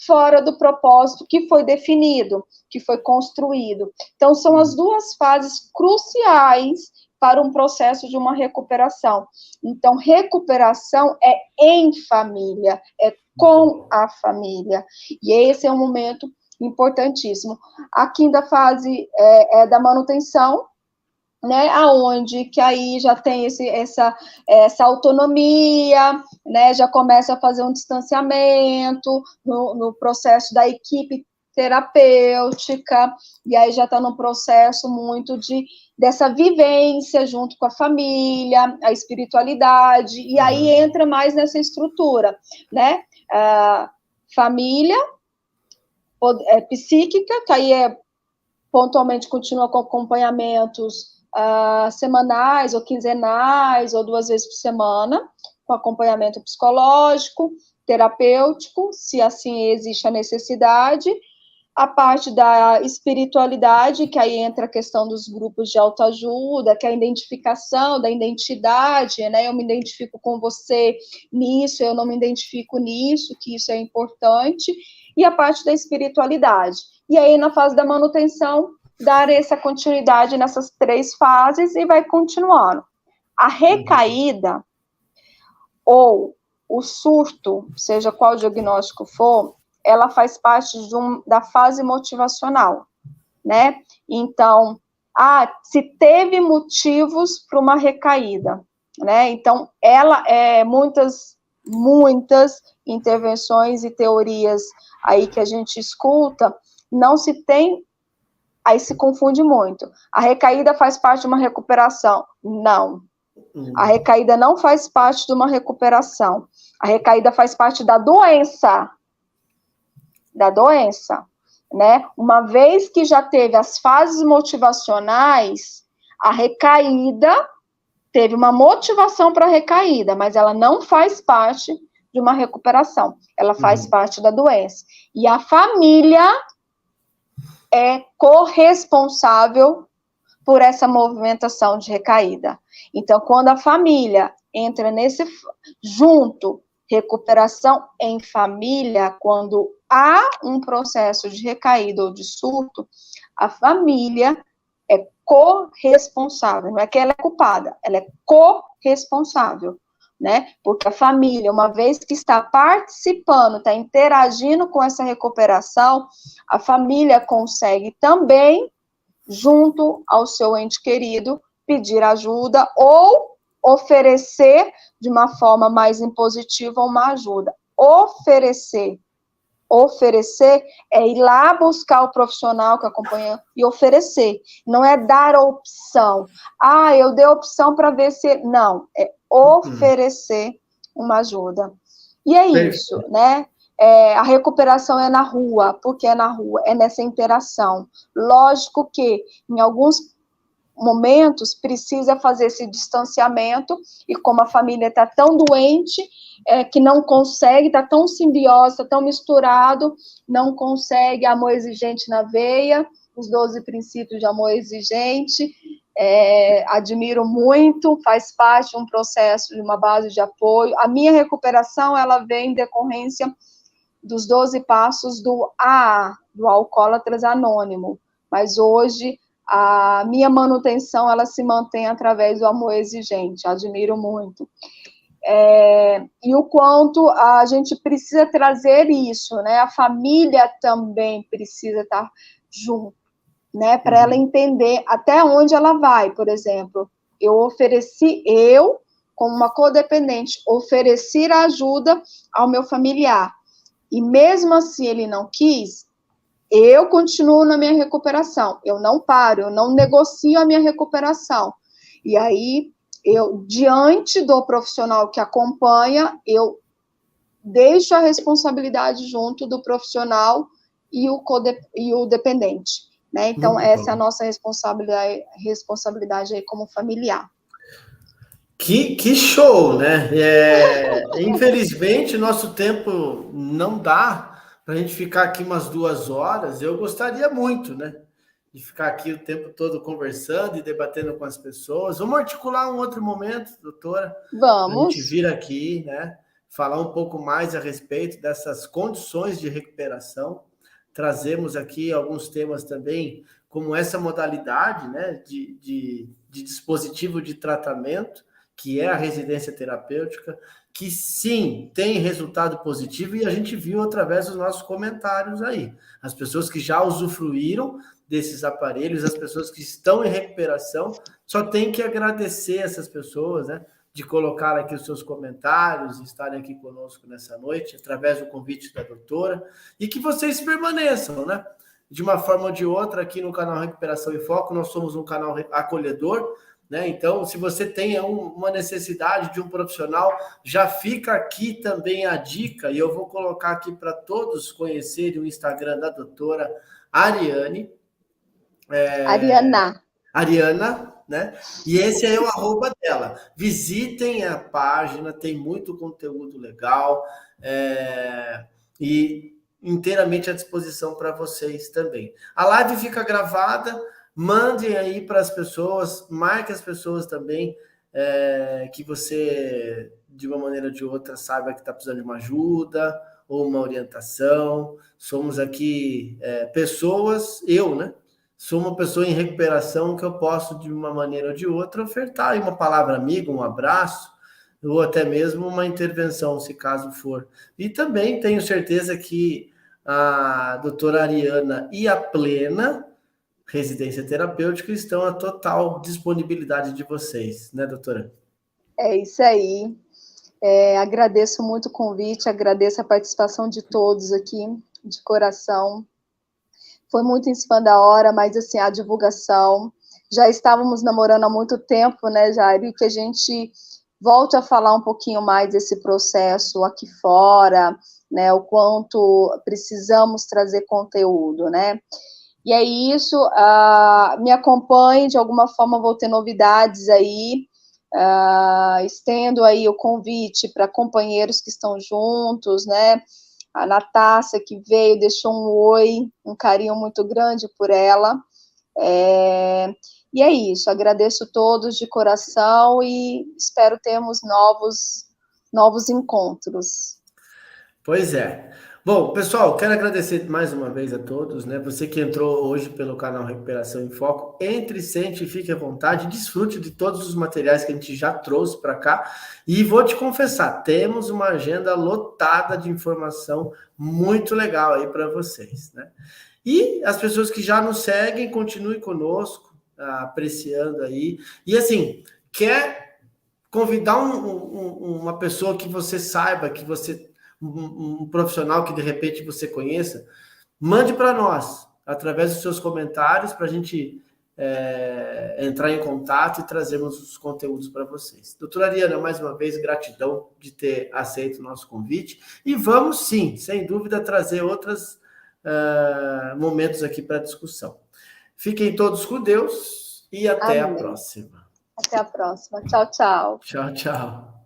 fora do propósito que foi definido, que foi construído. Então, são as duas fases cruciais para um processo de uma recuperação. Então, recuperação é em família, é com a família. E esse é um momento importantíssimo. A quinta fase é da manutenção, né, aonde que aí já tem essa autonomia, né, já começa a fazer um distanciamento no processo da equipe terapêutica, e aí já está no processo muito dessa vivência junto com a família, a espiritualidade, e aí entra mais nessa estrutura, né, família psíquica, que aí pontualmente continua com acompanhamentos semanais ou quinzenais ou 2 vezes por semana, com acompanhamento psicológico, terapêutico, se assim existe a necessidade. A parte da espiritualidade, que aí entra a questão dos grupos de autoajuda, que é a identificação da identidade, né? Eu me identifico com você nisso, eu não me identifico nisso, que isso é importante. E a parte da espiritualidade. E aí, na fase da manutenção, dar essa continuidade nessas 3 fases e vai continuando. A recaída, ou o surto, seja qual diagnóstico for, ela faz parte da fase motivacional, né? Então, se teve motivos para uma recaída, né? Então, ela muitas intervenções e teorias aí que a gente escuta, não se tem, aí se confunde muito. A recaída faz parte de uma recuperação? Não. A recaída não faz parte de uma recuperação. A recaída faz parte da doença. Né? Uma vez que já teve as fases motivacionais, a recaída teve uma motivação para a recaída, mas ela não faz parte de uma recuperação. Ela faz parte da doença. E a família é corresponsável por essa movimentação de recaída. Então, quando a família entra junto, recuperação em família, quando há um processo de recaída ou de surto, a família é corresponsável, não é que ela é culpada, ela é corresponsável, né? Porque a família, uma vez que está participando, está interagindo com essa recuperação, a família consegue também, junto ao seu ente querido, pedir ajuda ou oferecer de uma forma mais impositiva uma ajuda. Oferecer é ir lá buscar o profissional que acompanha e oferecer. Não é dar opção. Eu dei opção para ver se... Não, é oferecer uma ajuda. E é isso, né? A recuperação é na rua. Por que é na rua? É nessa interação. Lógico que, em alguns momentos, precisa fazer esse distanciamento, e como a família está tão doente, que não consegue, está tão simbiose, está tão misturado, não consegue amor exigente na veia, os 12 princípios de amor exigente, admiro muito, faz parte de um processo, de uma base de apoio. A minha recuperação, ela vem em decorrência dos 12 passos do AA, do Alcoólatras Anônimo, mas hoje a minha manutenção, ela se mantém através do amor exigente, admiro muito. E o quanto a gente precisa trazer isso, né? A família também precisa estar junto, né? Para ela entender até onde ela vai. Por exemplo, eu, como uma codependente, ofereci ajuda ao meu familiar, e mesmo assim ele não quis, eu continuo na minha recuperação, eu não paro, eu não negocio a minha recuperação. E aí, eu, diante do profissional que acompanha, eu deixo a responsabilidade junto do profissional e o dependente, né? Então, Muito essa é a bom. nossa responsabilidade aí como familiar. Que show, né? Infelizmente, nosso tempo não dá para a gente ficar aqui umas 2 horas. Eu gostaria muito, né? De ficar aqui o tempo todo conversando e debatendo com as pessoas. Vamos articular um outro momento, doutora, para a gente Vamos. vir aqui, né? Falar um pouco mais a respeito dessas condições de recuperação. Trazemos aqui alguns temas também, como essa modalidade, né? De dispositivo de tratamento, que é a residência terapêutica, que sim, tem resultado positivo e a gente viu através dos nossos comentários aí. As pessoas que já usufruíram desses aparelhos, as pessoas que estão em recuperação, só tem que agradecer essas pessoas, né? De colocar aqui os seus comentários, estarem aqui conosco nessa noite, através do convite da doutora, e que vocês permaneçam, né? De uma forma ou de outra, aqui no canal Recuperação em Foco, nós somos um canal acolhedor, né? Então, se você tem uma necessidade de um profissional, já fica aqui também a dica, e eu vou colocar aqui para todos conhecerem o Instagram da doutora Ariane, Ariana, né? E esse é o arroba dela. Visitem a página, tem muito conteúdo legal e inteiramente à disposição para vocês também. A live fica gravada, mandem aí para as pessoas, marque as pessoas também, que você, de uma maneira ou de outra, saiba que está precisando de uma ajuda ou uma orientação. Somos aqui pessoas, eu, né? Sou uma pessoa em recuperação que eu posso, de uma maneira ou de outra, ofertar aí uma palavra amiga, um abraço, ou até mesmo uma intervenção, se caso for. E também tenho certeza que a doutora Ariana e a Plena Residência Terapêutica estão à total disponibilidade de vocês, né, doutora? É isso aí. Agradeço muito o convite, agradeço a participação de todos aqui, de coração. Foi muito em cima da hora, mas assim, a divulgação. Já estávamos namorando há muito tempo, né, Jair? Que a gente volte a falar um pouquinho mais desse processo aqui fora, né? O quanto precisamos trazer conteúdo, né? E é isso, me acompanhe, de alguma forma vou ter novidades aí, estendo aí o convite para companheiros que estão juntos, né? A Natácia, que veio, deixou um oi, um carinho muito grande por ela. E é isso, agradeço todos de coração e espero termos novos encontros. Pois é. Bom, pessoal, quero agradecer mais uma vez a todos, né? Você que entrou hoje pelo canal Recuperação em Foco, entre, sente e fique à vontade, desfrute de todos os materiais que a gente já trouxe para cá. E vou te confessar, temos uma agenda lotada de informação muito legal aí para vocês, né? E as pessoas que já nos seguem, continuem conosco, apreciando aí. E assim, quer convidar uma pessoa que você saiba, que você um profissional que de repente você conheça, mande para nós, através dos seus comentários, para a gente entrar em contato e trazermos os conteúdos para vocês. Doutora Ariana, mais uma vez, gratidão de ter aceito o nosso convite, e vamos sim, sem dúvida, trazer outros momentos aqui para discussão. Fiquem todos com Deus e até a próxima. Até a próxima. Tchau, tchau. Tchau, tchau.